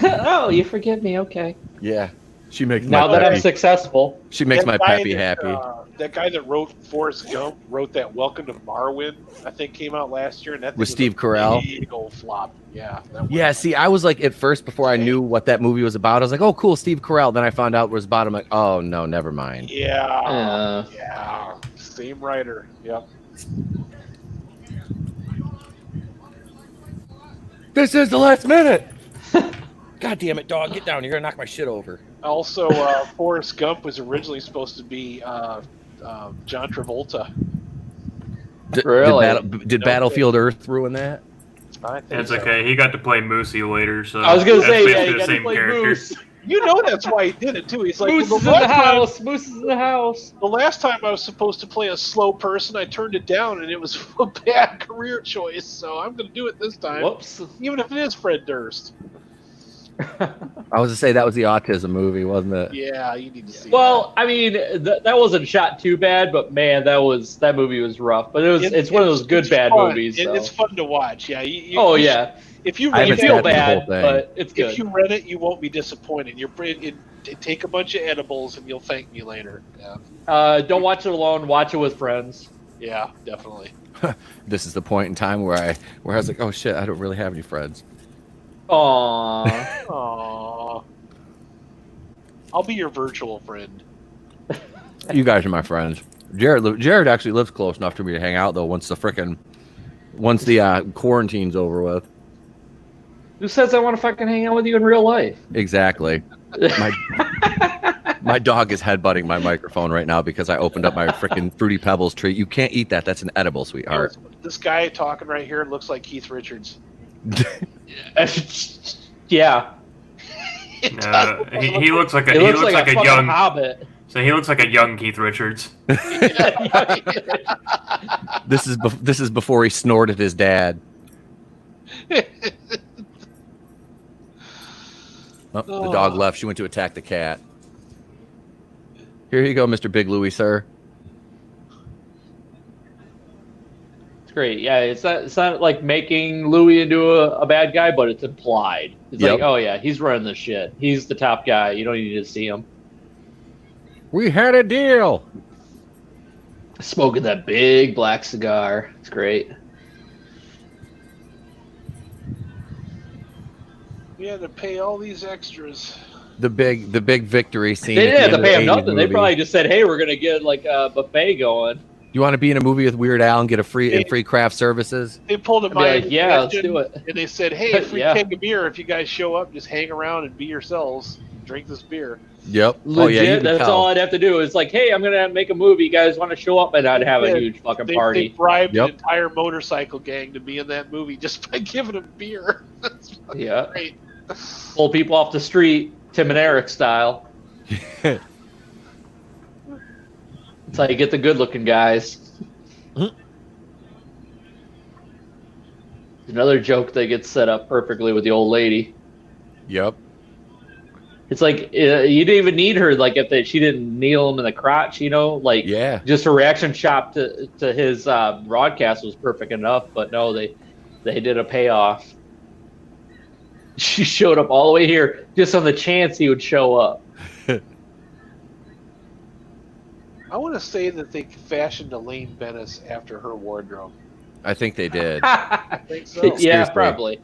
Oh, you forgive me? Okay. Yeah. She makes Now my that I'm peppy. successful, She makes my That guy peppy that, happy. That guy that wrote Forrest Gump wrote that Welcome to Marwin, I think came out last year, and that thing With was Steve a Carell? big old flop. Yeah, that one. Yeah, see, I was like, at first, before I knew what that movie was about, I was like, oh, cool, Steve Carell. Then I found out what it was about. I'm like, oh, no, never mind. Yeah, yeah, same writer. Yep. This is the last minute. God damn it, dog. Get down. You're going to knock my shit over. Also, Forrest Gump was originally supposed to be John Travolta. Really? Did No Battlefield Earth ruin that? I think It's so. okay. He got to play Moosey later, so I was gonna that's say, yeah, basically you the got to same play character. Moose. You know that's why he did it too. He's like, Moose well, is in the house. Moose is in the house. the last time I was supposed to play a slow person, I turned it down, and it was a bad career choice. So I'm going to do it this time, Whoops. even if it is Fred Durst. I was to say that was the autism movie, wasn't it? Yeah, you need to see. Well, I mean, that wasn't shot too bad, but man, that movie was rough. But it's one of those good it's bad fun. movies. So. It's fun to watch. Yeah. Oh yeah. If you I rent You haven't it, feel sat through the bad, whole thing. but it's good. if you rent it, you won't be disappointed. Take a bunch of edibles, and you'll thank me later. Yeah. Don't watch it alone. Watch it with friends. Yeah, definitely. This is the point in time where I was like, oh shit, I don't really have any friends. Aww. Aww. I'll be your virtual friend. You guys are my friends. Jared actually lives close enough for me to hang out though. Once the quarantine's over with. Who says I want to fucking hang out with you in real life? Exactly. My dog is headbutting my microphone right now because I opened up my freaking Fruity Pebbles treat. You can't eat that. That's an edible, sweetheart. This guy talking right here looks like Keith Richards. Yeah. He looks like a It he looks looks like a fucking young hobbit. so he looks like a young Keith Richards. This is before he snorted his dad. Oh, the dog left. She went to attack the cat. Here you go, Mr. Big Louie, sir. It's great. Yeah, it's not like making Louis into a bad guy, but it's implied. It's Yep. like, oh yeah, he's running the shit. He's the top guy. You don't need to see him. We had a deal. Smoking that big black cigar. It's great. We had to pay all these extras. The big victory scene. They at didn't the have to end pay of him the 80s nothing. They movie. probably just said, hey, we're gonna get like a buffet going. You want to be in a movie with Weird Al and get a free craft services? They pulled a I'd be like, yeah, let's suggestion, do it. and they said, "Hey, a free Yeah. keg of beer if you guys show up. Just hang around and be yourselves. Drink this beer." Yep. Legit, you can that's tell. all I'd have to do. It's like, hey, I'm gonna make a movie. You guys want to show up? And I'd have a Yeah, huge fucking They party. bribed Yep. an entire motorcycle gang to be in that movie just by giving them beer. That's fucking Yeah. great. Pull people off the street, Tim and Eric style. That's how you get the good-looking guys. Another joke that gets set up perfectly with the old lady. Yep. It's like you didn't even need her. Like if she didn't kneel him in the crotch, you know, like Yeah. just her reaction shot to his broadcast was perfect enough. But no, they did a payoff. She showed up all the way here just on the chance he would show up. I want to say that they fashioned Elaine Bennis after her wardrobe. I think they did. I think so. Yeah, Seriously. probably.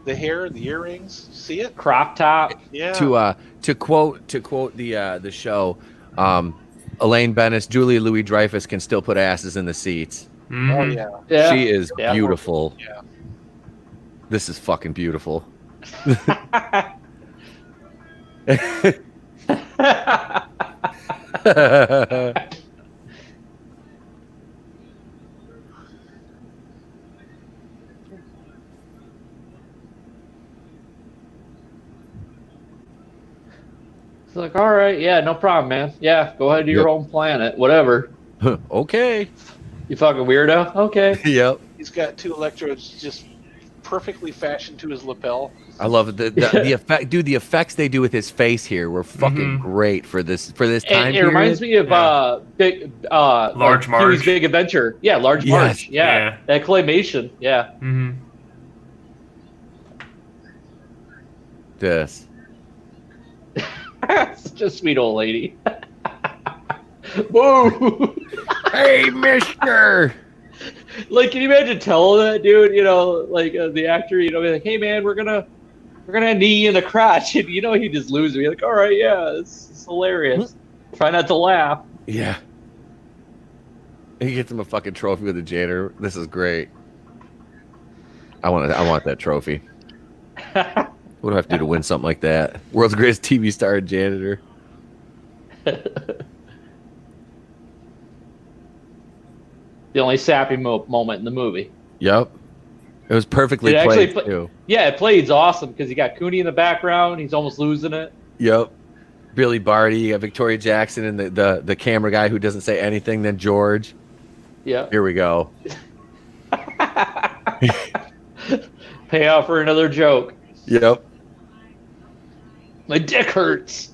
The hair, the earrings. See it? Crop top. Yeah. To quote the show, Elaine Bennis, Julia Louis-Dreyfus can still put asses in the seats. Oh Mhm. yeah. Yeah. She is Yeah. beautiful. Yeah. This is fucking beautiful. It's like, all right, yeah, no problem, man. Yeah, go ahead to your Yep. own planet, whatever. Okay. You fucking weirdo. Okay. Yep. He's got two electrodes just perfectly fashioned to his lapel. I love it. The effect, dude. The effects they do with his face here were fucking Mhm. great for this time It period. reminds me of big Large like Marge. Pee-wee's Big Adventure. Yeah, Large Yes. Marge. Yeah. Yeah. That claymation. Yeah. Mhm. This. Such a sweet old lady. Whoa! Hey, mister! Like, can you imagine telling that dude, like the actor, be like, hey man, we're gonna knee you in the crotch, and he just loses. You're like, all right, yeah, it's hilarious. Try not to laugh. Yeah. He gets him a fucking trophy with a janitor. This is great. I want that trophy. What do I have to do to win something like that? World's greatest TV star and janitor. The only sappy moment in the movie. Yep. It was perfectly played, too. Yeah, it plays awesome because you got Cooney in the background. He's almost losing it. Yep. Billy Barty, you got Victoria Jackson, and the camera guy who doesn't say anything, then George. Yeah. Here we go. Pay off for another joke. Yep. My dick hurts.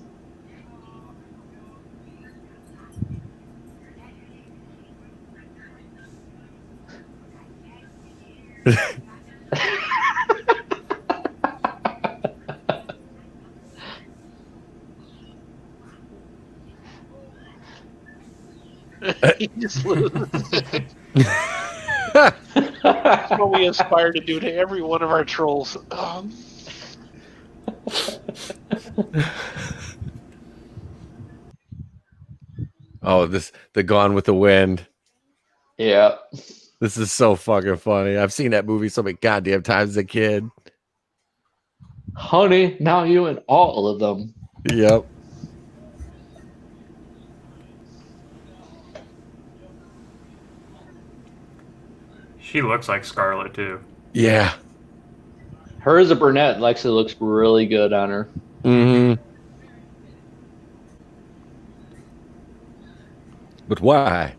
He just loses. That's what we aspire to do to every one of our trolls. Oh, the Gone with the Wind. Yeah. This is so fucking funny. I've seen that movie so many goddamn times as a kid. Honey, now you and all of them. Yep. She looks like Scarlett too. Yeah. Her as a brunette actually looks really good on her. Mm-hmm. But why?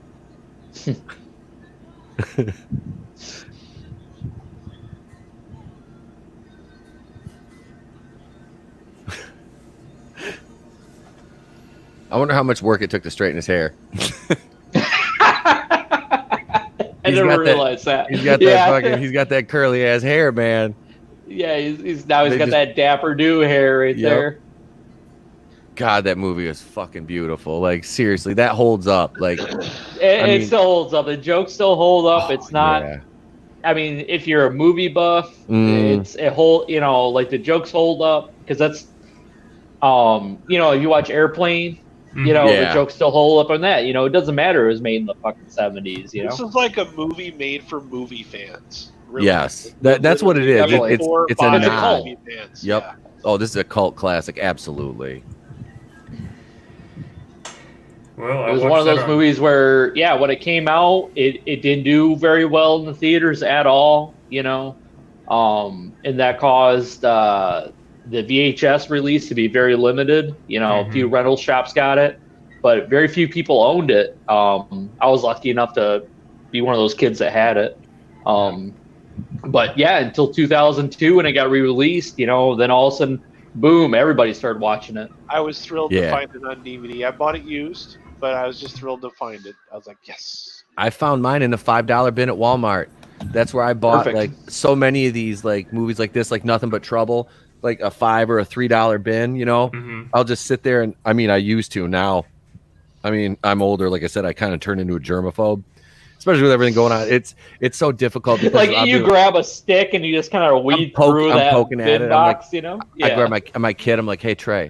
I wonder how much work it took to straighten his hair. I never realized that. He's got that he's got that curly ass hair, man. Yeah, he's got that dapper do hair right there. God, that movie is fucking beautiful. Like, seriously, that holds up. Like, it still holds up. The jokes still hold up. It's not. Yeah. I mean, if you're a movie buff, it's a whole. Like the jokes hold up because that's. You watch Airplane. The jokes still hold up on that. It doesn't matter. It was made in the fucking 70s. This is like a movie made for movie fans. Really. Yes, that's what it is. It's a cult. Yep. Yeah. Oh, this is a cult classic. Absolutely. Well, it was one of those movies where, when it came out, it didn't do very well in the theaters at all, and that caused the VHS release to be very limited. A few rental shops got it, but very few people owned it. I was lucky enough to be one of those kids that had it. But until 2002 when it got re-released, then all of a sudden, boom, everybody started watching it. I was thrilled to find it on DVD. I bought it used, but I was just thrilled to find it. I was like, yes. I found mine in the $5 bin at Walmart. That's where I bought like so many of these like movies like this, like Nothing But Trouble, like a $5 or a $3 bin. I'll just sit there and I used to now. I'm older. Like I said, I kind of turned into a germaphobe, especially with everything going on. It's so difficult. Like you grab a stick and you just kind of weed through that bin box, I grab my kid. I'm like, hey Trey,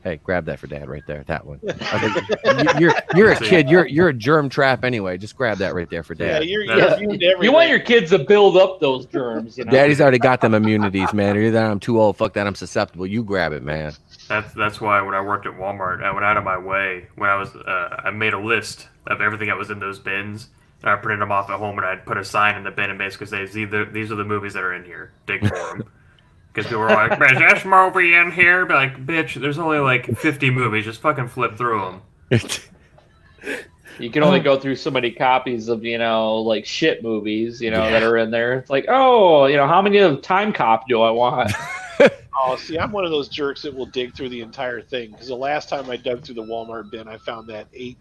hey, grab that for Dad right there. That one. Like, you're a kid. You're a germ trap anyway. Just grab that right there for Dad. You want your kids to build up those germs. Daddy's already got them immunities, man. Either I'm too old. Fuck that. I'm susceptible. You grab it, man. That's why when I worked at Walmart, I went out of my way when I made a list of everything that was in those bins. And I printed them off at home and I'd put a sign in the bin and basically say, these are the movies that are in here. Dig for them. Because people were like, is this movie in here? Be like, bitch, there's only like 50 movies. Just fucking flip through them. You can only go through so many copies of, like shit movies, that are in there. It's like, how many of Time Cop do I want? Oh, see, I'm one of those jerks that will dig through the entire thing. Because the last time I dug through the Walmart bin, I found that 8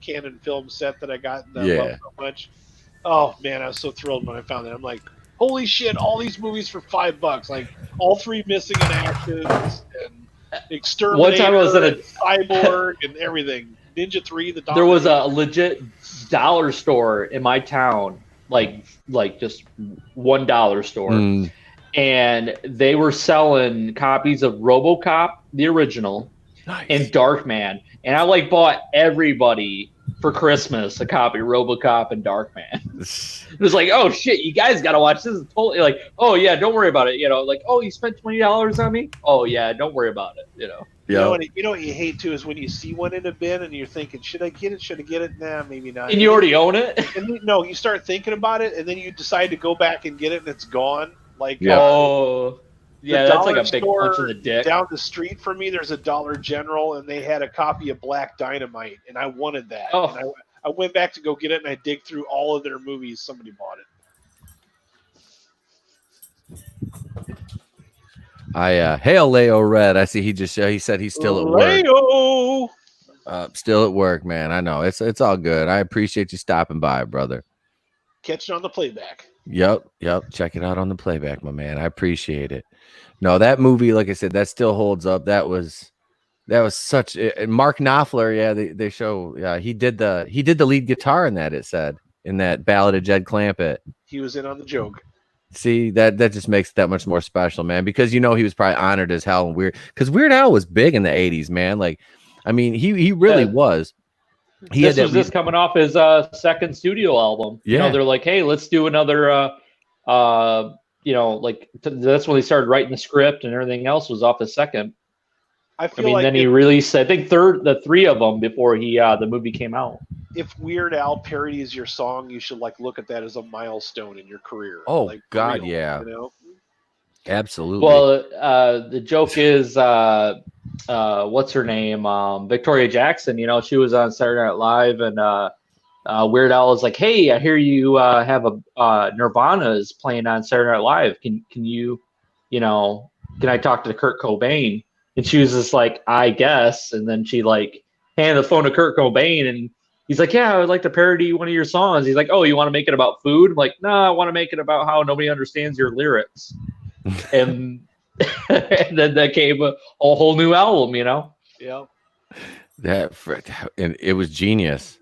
Canon film set that I got and I love so much. Oh, man, I was so thrilled when I found that. I'm like, holy shit, all these movies for $5. Like, all 3 missing in actions. And Exterminator, One time I was at a Cyborg, and everything. Ninja 3, the there was a Dominator. legit dollar store in my town, like just $1 store, Mm, and they were selling copies of RoboCop, the original, nice. and Darkman, and I like bought everybody for Christmas a copy of RoboCop and Darkman. It was like, oh shit, you guys gotta watch this. Is totally like, oh yeah, don't worry about it. You know, like, oh, you spent $20 on me. Oh yeah, don't worry about it. You know. You know what you hate too is when you see one in a bin and you're thinking, should I get it? Should I get it? Nah, maybe not. And you already own it. And no, you start thinking about it, and then you decide to go back and get it, and it's gone. Like, Yeah. Oh, yeah, the that's like dollar a big store punch in the dick. down the street from me, there's a Dollar General, and they had a copy of Black Dynamite, and I wanted that. Oh. And I went back to go get it, and I dig through all of their movies. Somebody bought it. Hail Leo Red. I see he said he's still at work. Leo! Still at work, man. I know. It's all good. I appreciate you stopping by, brother. Catch it on the playback. Yep. Check it out on the playback, my man. I appreciate it. No, that movie, like I said, that still holds up. That was such Mark Knopfler. Yeah, they show. Yeah, he did the lead guitar in that. It said in that Ballad of Jed Clampett. He was in on the joke. See, that just makes it that much more special, man. Because he was probably honored as hell and weird. Because Weird Al was big in the '80s, man. Like, I mean, he really was. This was just coming off his second studio album. Yeah. You know, they're like, hey, let's do another. That's when they started writing the script, and everything else was off his second. I feel like then he released, I think, the three of them before the movie came out. if Weird Al parodies your song, you should look at that as a milestone in your career. Oh, God, yeah. You know? Absolutely. Well, the joke is, what's her name? Victoria Jackson. You know, she was on Saturday Night Live, and Weird Al was like, "Hey, I hear you have a Nirvana is playing on Saturday Night Live. Can you, can I talk to Kurt Cobain?" And she was just like, "I guess." And then she handed the phone to Kurt Cobain, and he's like, "Yeah, I would like to parody one of your songs." He's like, "Oh, you want to make it about food?" I'm like, "No, I want to make it about how nobody understands your lyrics." and then that came a whole new album, Yeah. And it was genius.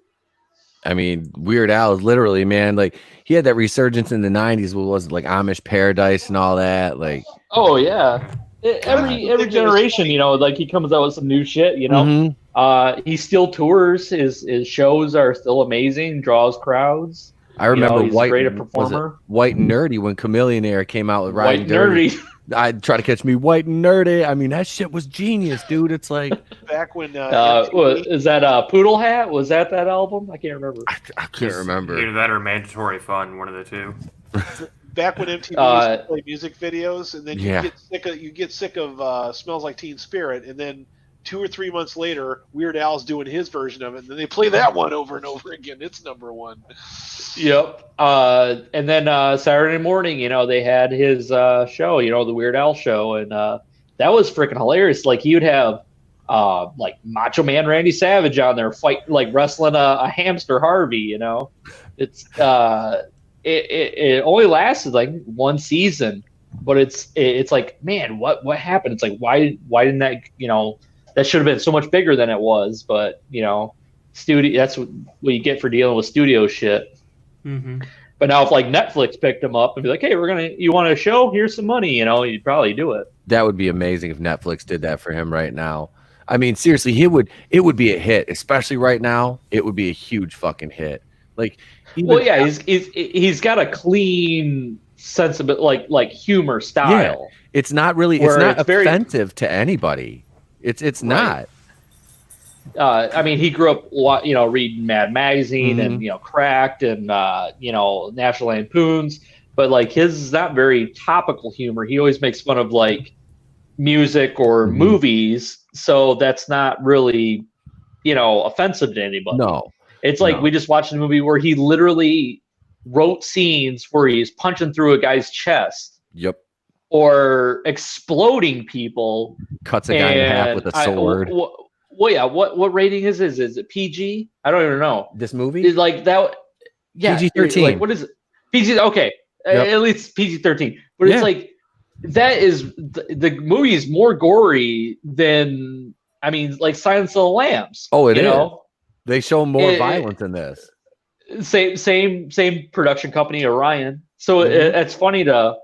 I mean, Weird Al is literally, man, he had that resurgence in the '90s. What was it, Amish Paradise and all that? Oh yeah, every generation, he comes out with some new shit. Mm-hmm. He still tours. His shows are still amazing. Draws crowds. I remember he's a great performer. White and Nerdy when Chameleonaire came out with Riding White Dirty. Nerdy. I'd try to catch me White and Nerdy. I mean, that shit was genius, dude. It's like back when is that Poodle Hat? Was that album? I can't remember. I can't remember. Either that or Mandatory Fun, one of the two. Back when MTV used to play music videos, and then you get sick of Smells Like Teen Spirit, and then 2 or 3 months later, Weird Al's doing his version of it, and then they play that one over and over again. It's number one. Yep. And then Saturday morning, they had his show, the Weird Al show, and that was freaking hilarious. He would have Macho Man Randy Savage on there wrestling a hamster Harvey. It's it only lasted one season, but it's like, man, what happened? It's like, why didn't that that should have been so much bigger than it was, but studio, that's what you get for dealing with studio shit. Mm-hmm. But now if Netflix picked him up and be like, "Hey, you want a show? Here's some money," you'd probably do it. That would be amazing if Netflix did that for him right now. I mean, seriously, it would be a hit, especially right now. It would be a huge fucking hit. He's got a clean sense of it, humor style. Yeah. It's not really, it's not offensive to anybody. It's not. I mean, he grew up, reading Mad Magazine Mm-hmm. and Cracked and National Lampoons, but his is not very topical humor. He always makes fun of music or movies, so that's not really offensive to anybody. No, it's we just watched a movie where he literally wrote scenes where he's punching through a guy's chest. Yep. Or exploding people. Cuts a guy in half with a sword. Well, yeah. What rating is this? Is it PG? I don't even know. This movie is that. Yeah, PG-13. What is it? PG. Okay, yep. At least PG-13. But it's that is the movie is more gory than like Silence of the Lambs. Oh, it you is. know? They show more violence in this. Same production company, Orion. So it's funny to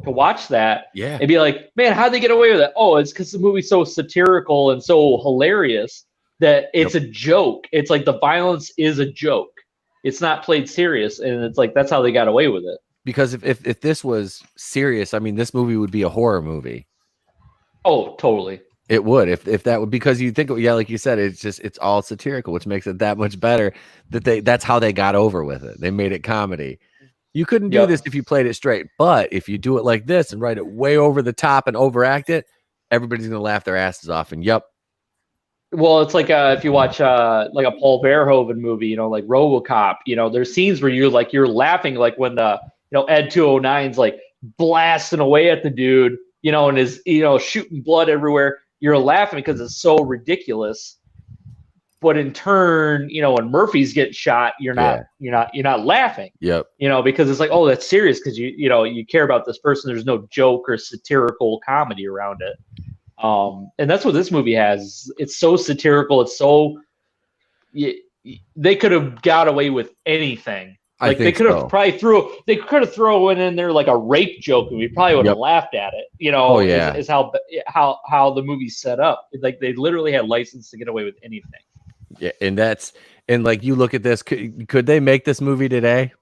watch that and be like, man, how'd they get away with it? Oh, it's because the movie's so satirical and so hilarious that it's a joke. It's like the violence is a joke. It's not played serious, and it's like that's how they got away with it. Because if this was serious, I mean, this movie would be a horror movie. Oh, totally. It would if that would, because you think, like you said, it's all satirical, which makes it that much better that's how they got over with it. They made it comedy. You couldn't do this if you played it straight, but if you do it like this and write it way over the top and overact it, everybody's gonna laugh their asses off. And well, it's like if you watch like a Paul Verhoeven movie, like RoboCop, there's scenes where you're laughing, like when the Ed 209's like blasting away at the dude, and is shooting blood everywhere. You're laughing because it's so ridiculous. But in turn, when Murphy's getting shot, you're not laughing. Yep. Because it's like, oh, that's serious because you care about this person. There's no joke or satirical comedy around it. And that's what this movie has. It's so satirical. It's so they could have got away with anything. Like they could have probably thrown in there like a rape joke, and we probably would have laughed at it. Is how the movie's set up. Like they literally had license to get away with anything. Yeah, and like you look at this, could they make this movie today?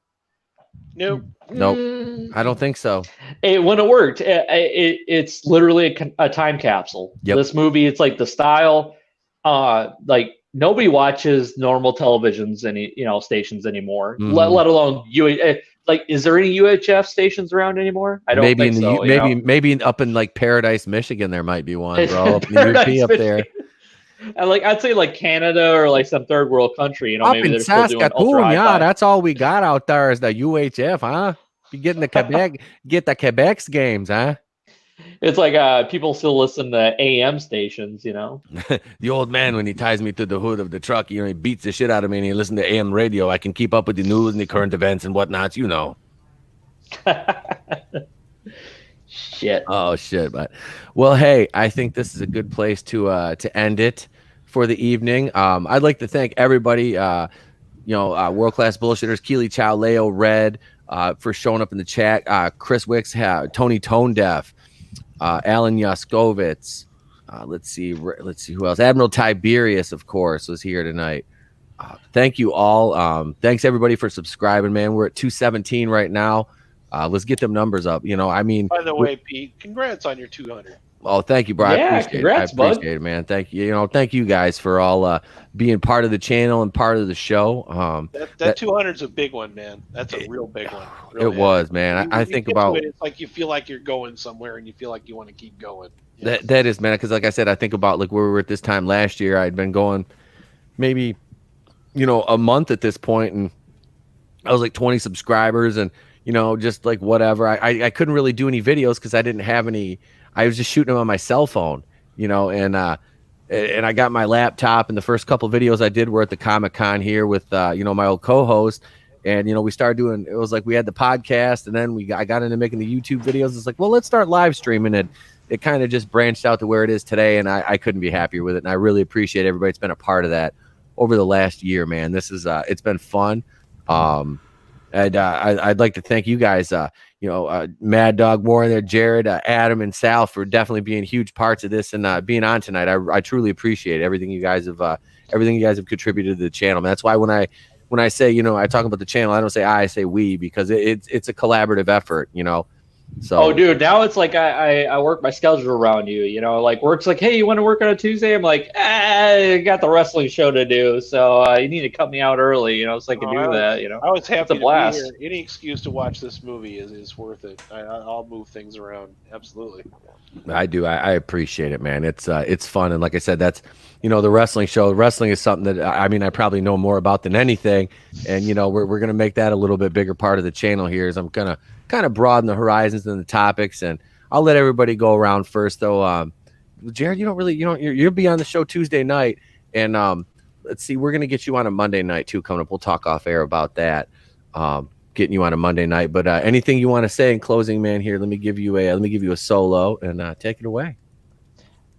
Nope. I don't think so. It wouldn't have worked. It's literally a time capsule. This movie, it's like the style. Like nobody watches normal televisions stations anymore. Let alone like, is there any UHF stations around anymore? I don't think so. Maybe up in like Paradise, Michigan, there might be one, bro. Up in the UP up there. And I'd say like Canada or like some third world country, up maybe in they're still doing Saskatoon, that's all we got out there is the UHF, huh? You getting the Quebec, get the Quebec's games, huh? It's like people still listen to AM stations, The old man, when he ties me to the hood of the truck, he beats the shit out of me, and he listens to AM radio. I can keep up with the news and the current events and whatnot, Shit. Oh shit, but well, hey, I think this is a good place to end it for the evening. I'd like to thank everybody, World Class Bullshitters, Keely Chow, Leo Red, for showing up in the chat. Chris Wicks, Tony Tone Deaf, Alan Yaskovitz. Let's see who else. Admiral Tiberius, of course, was here tonight. Thank you all. Thanks everybody for subscribing, man. We're at 217 right now. Let's get them numbers up. By the way, Pete, congrats on your 200. Oh, thank you, bro. Yeah, congrats, I appreciate it, man. Thank you. Thank you guys for all being part of the channel and part of the show. That 200's a big one, man. That's a real big one. It was, man. I think about it's like you feel like you're going somewhere and you feel like you want to keep going. That is, man, because like I said, I think about like where we were at this time last year. I'd been going maybe a month at this point, and I was like 20 subscribers, and just like whatever. I couldn't really do any videos because I didn't have any. I was just shooting them on my cell phone, and I got my laptop, and the first couple videos I did were at the Comic-Con here with my old co-host, and we started doing. It was like we had the podcast, and then I got into making the YouTube videos. It's like, well, let's start live streaming it. It kind of just branched out to where it is today, and I couldn't be happier with it. And I really appreciate everybody that's been a part of that over the last year, man. This is it's been fun. And I'd like to thank you guys, Mad Dog Warren there, Jared, Adam, and Sal for definitely being huge parts of this and being on tonight. I truly appreciate everything you guys have contributed to the channel. And that's why when I say I talk about the channel, I don't say I say we, because it's a collaborative effort. So, oh, dude, now it's like I work my schedule around you. Like work's like, hey, you want to work on a Tuesday? I'm like, I got the wrestling show to do, so you need to cut me out early, so I can do that. I was happy to blast. Be here. Any excuse to watch this movie is worth it. I'll move things around. Absolutely. I do. I appreciate it, man. It's fun, and like I said, that's the wrestling show. Wrestling is something that I probably know more about than anything, and we're gonna make that a little bit bigger part of the channel here. Is I'm gonna kind of broaden the horizons and the topics, and I'll let everybody go around first, though. Jared, you'll be on the show Tuesday night, and let's see, we're gonna get you on a Monday night too coming up. We'll talk off air about that. Can getting you on a Monday night. But anything you want to say in closing, man? Here, let me give you a solo and take it away.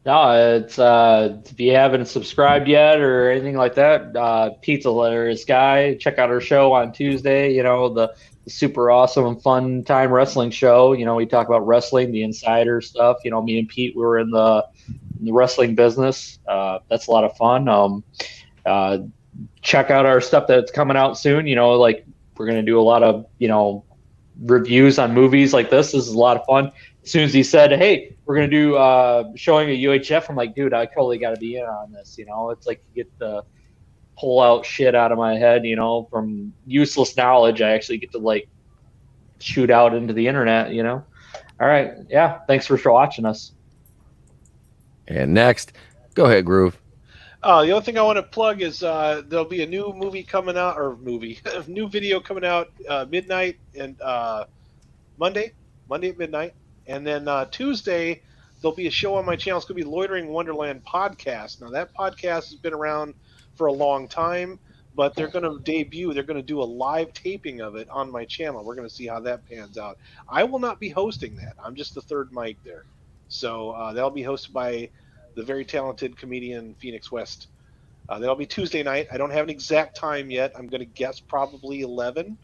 No, it's if you haven't subscribed yet or anything like that, Pete's a hilarious guy. Check out our show on Tuesday. You know, the super awesome and fun time wrestling show. You know, we talk about wrestling, the insider stuff. You know, me and Pete, we were in the wrestling business. That's a lot of fun. Check out our stuff that's coming out soon. You know, like we're gonna do a lot of reviews on movies like this. This is a lot of fun. As soon as he said, "Hey, we're gonna do showing a UHF," I'm like, "Dude, I totally got to be in on this." You know, it's like you get the pull out shit out of my head. You know, from useless knowledge, I actually get to like shoot out into the internet. You know. All right, yeah. Thanks for watching us. And next, go ahead, Groove. The only thing I want to plug is there'll be a new movie coming out, or new video coming out midnight and Monday at midnight, and then Tuesday there'll be a show on my channel. It's going to be Loitering Wonderland podcast. Now that podcast has been around for a long time, but they're going to debut. They're going to do a live taping of it on my channel. We're going to see how that pans out. I will not be hosting that. I'm just the third mic there, so that'll be hosted by the very talented comedian Phoenix West. That'll be Tuesday night. I don't have an exact time yet. I'm going to guess probably 11.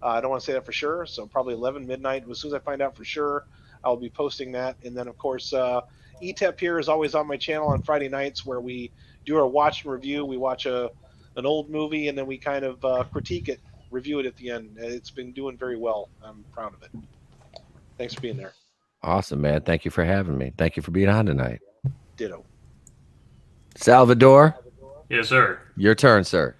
I don't want to say that for sure, so probably 11 midnight. As soon as I find out for sure, I'll be posting that. And then, of course, ETEP here is always on my channel on Friday nights where we do our watch and review. We watch an old movie, and then we kind of critique it, review it at the end. It's been doing very well. I'm proud of it. Thanks for being there. Awesome, man. Thank you for having me. Thank you for being on tonight. Ditto. Salvador? Yes, sir. Your turn, sir.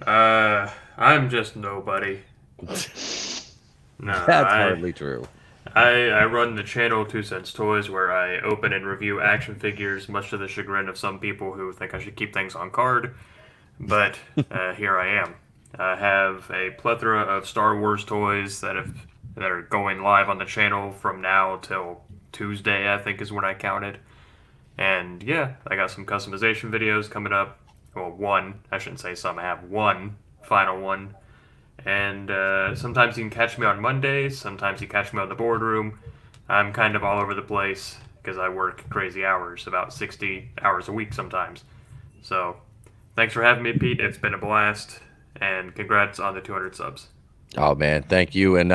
I'm just nobody. No, That's hardly true. I run the channel 2 Cents Toys, where I open and review action figures, much to the chagrin of some people who think I should keep things on card. But here I am. I have a plethora of Star Wars toys that are going live on the channel from now till Tuesday, I think is when I counted. And yeah, I got some customization videos coming up. Well, one. I shouldn't say some. I have one final one. And sometimes you can catch me on Mondays. Sometimes you catch me on the boardroom. I'm kind of all over the place because I work crazy hours, about 60 hours a week sometimes. So thanks for having me, Pete. It's been a blast. And congrats on the 200 subs. Oh, man. Thank you. And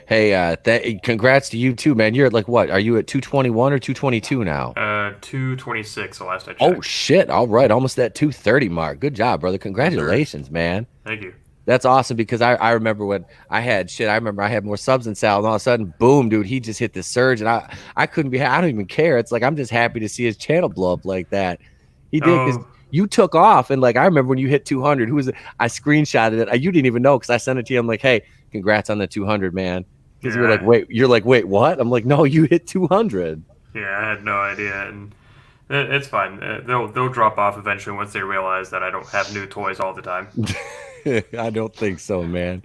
hey, congrats to you too, man. You're at like what? Are you at 221 or 222 now? 226 the last I checked. Oh, shit. All right. Almost that 230 mark. Good job, brother. Congratulations, man. Thank you. That's awesome because I remember when I had more subs than Sal, and all of a sudden, boom, dude, he just hit the surge, and I couldn't be. I don't even care. It's like I'm just happy to see his channel blow up like that. He did because you took off, and like I remember when you hit 200. Who was it? I screenshotted it. You didn't even know because I sent it to you. I'm like, hey, congrats on the 200, man. Because you're like, wait, what? I'm like, no, you hit 200. Yeah, I had no idea, and it's fine. They'll drop off eventually once they realize that I don't have new toys all the time. I don't think so, man.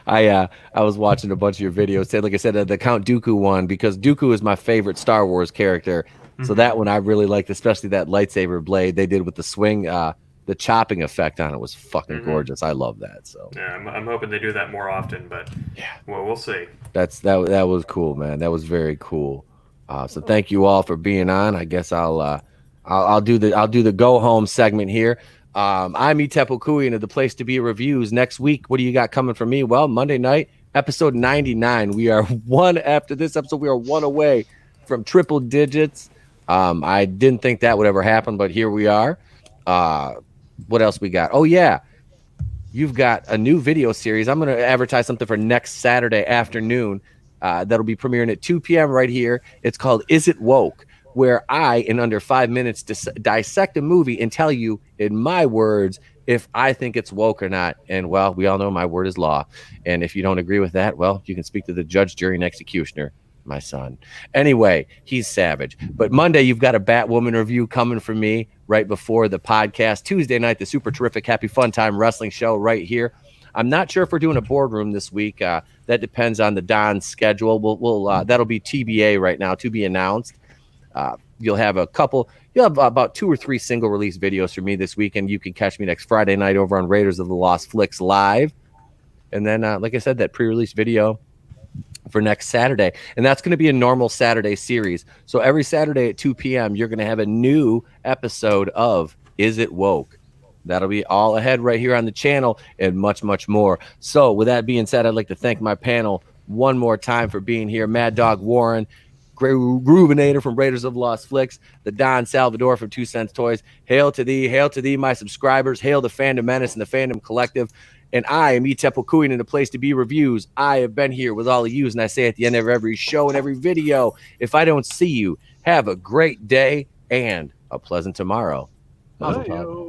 I was watching a bunch of your videos. Like I said, the Count Dooku one, because Dooku is my favorite Star Wars character. Mm-hmm. So that one I really liked, especially that lightsaber blade they did with the swing, the chopping effect on it was fucking gorgeous. I love that. So yeah, I'm hoping they do that more often, but yeah, well, we'll see. That was cool, man. That was very cool. So thank you all for being on. I guess I'll do the go home segment here. I'm Itepo Kui of the Place to Be Reviews. Next week, what do you got coming from me? Well, Monday night, episode 99. We are after this episode, we are one away from triple digits. I didn't think that would ever happen, but here we are. What else we got? Oh, yeah. You've got a new video series. I'm going to advertise something for next Saturday afternoon. That'll be premiering at 2 p.m. right here. It's called Is It Woke? Where I, in under 5 minutes, dissect a movie and tell you, in my words, if I think it's woke or not. And, well, we all know my word is law. And if you don't agree with that, well, you can speak to the judge, jury, and executioner, my son. Anyway, he's savage. But Monday, you've got a Batwoman review coming from me right before the podcast. Tuesday night, the super terrific Happy Fun Time Wrestling Show right here. I'm not sure if we're doing a boardroom this week. That depends on the Don's schedule. We'll that'll be TBA right now, to be announced. You'll have about 2 or 3 single release videos from me this week, and you can catch me next Friday night over on Raiders of the Lost Flicks Live. And then, like I said, that pre-release video for next Saturday. And that's going to be a normal Saturday series. So every Saturday at 2 p.m., you're going to have a new episode of Is It Woke? That'll be all ahead right here on the channel and much, much more. So with that being said, I'd like to thank my panel one more time for being here. Mad Dog Warren, Groovinator from Raiders of Lost Flicks, the Don Salvador from 2 Cents Toys. Hail to thee, my subscribers. Hail the Fandom Menace and the Fandom Collective. And I am Etep Okuin, and the place to be reviews. I have been here with all of you, and I say at the end of every show and every video, if I don't see you, have a great day and a pleasant tomorrow. Muzzle top.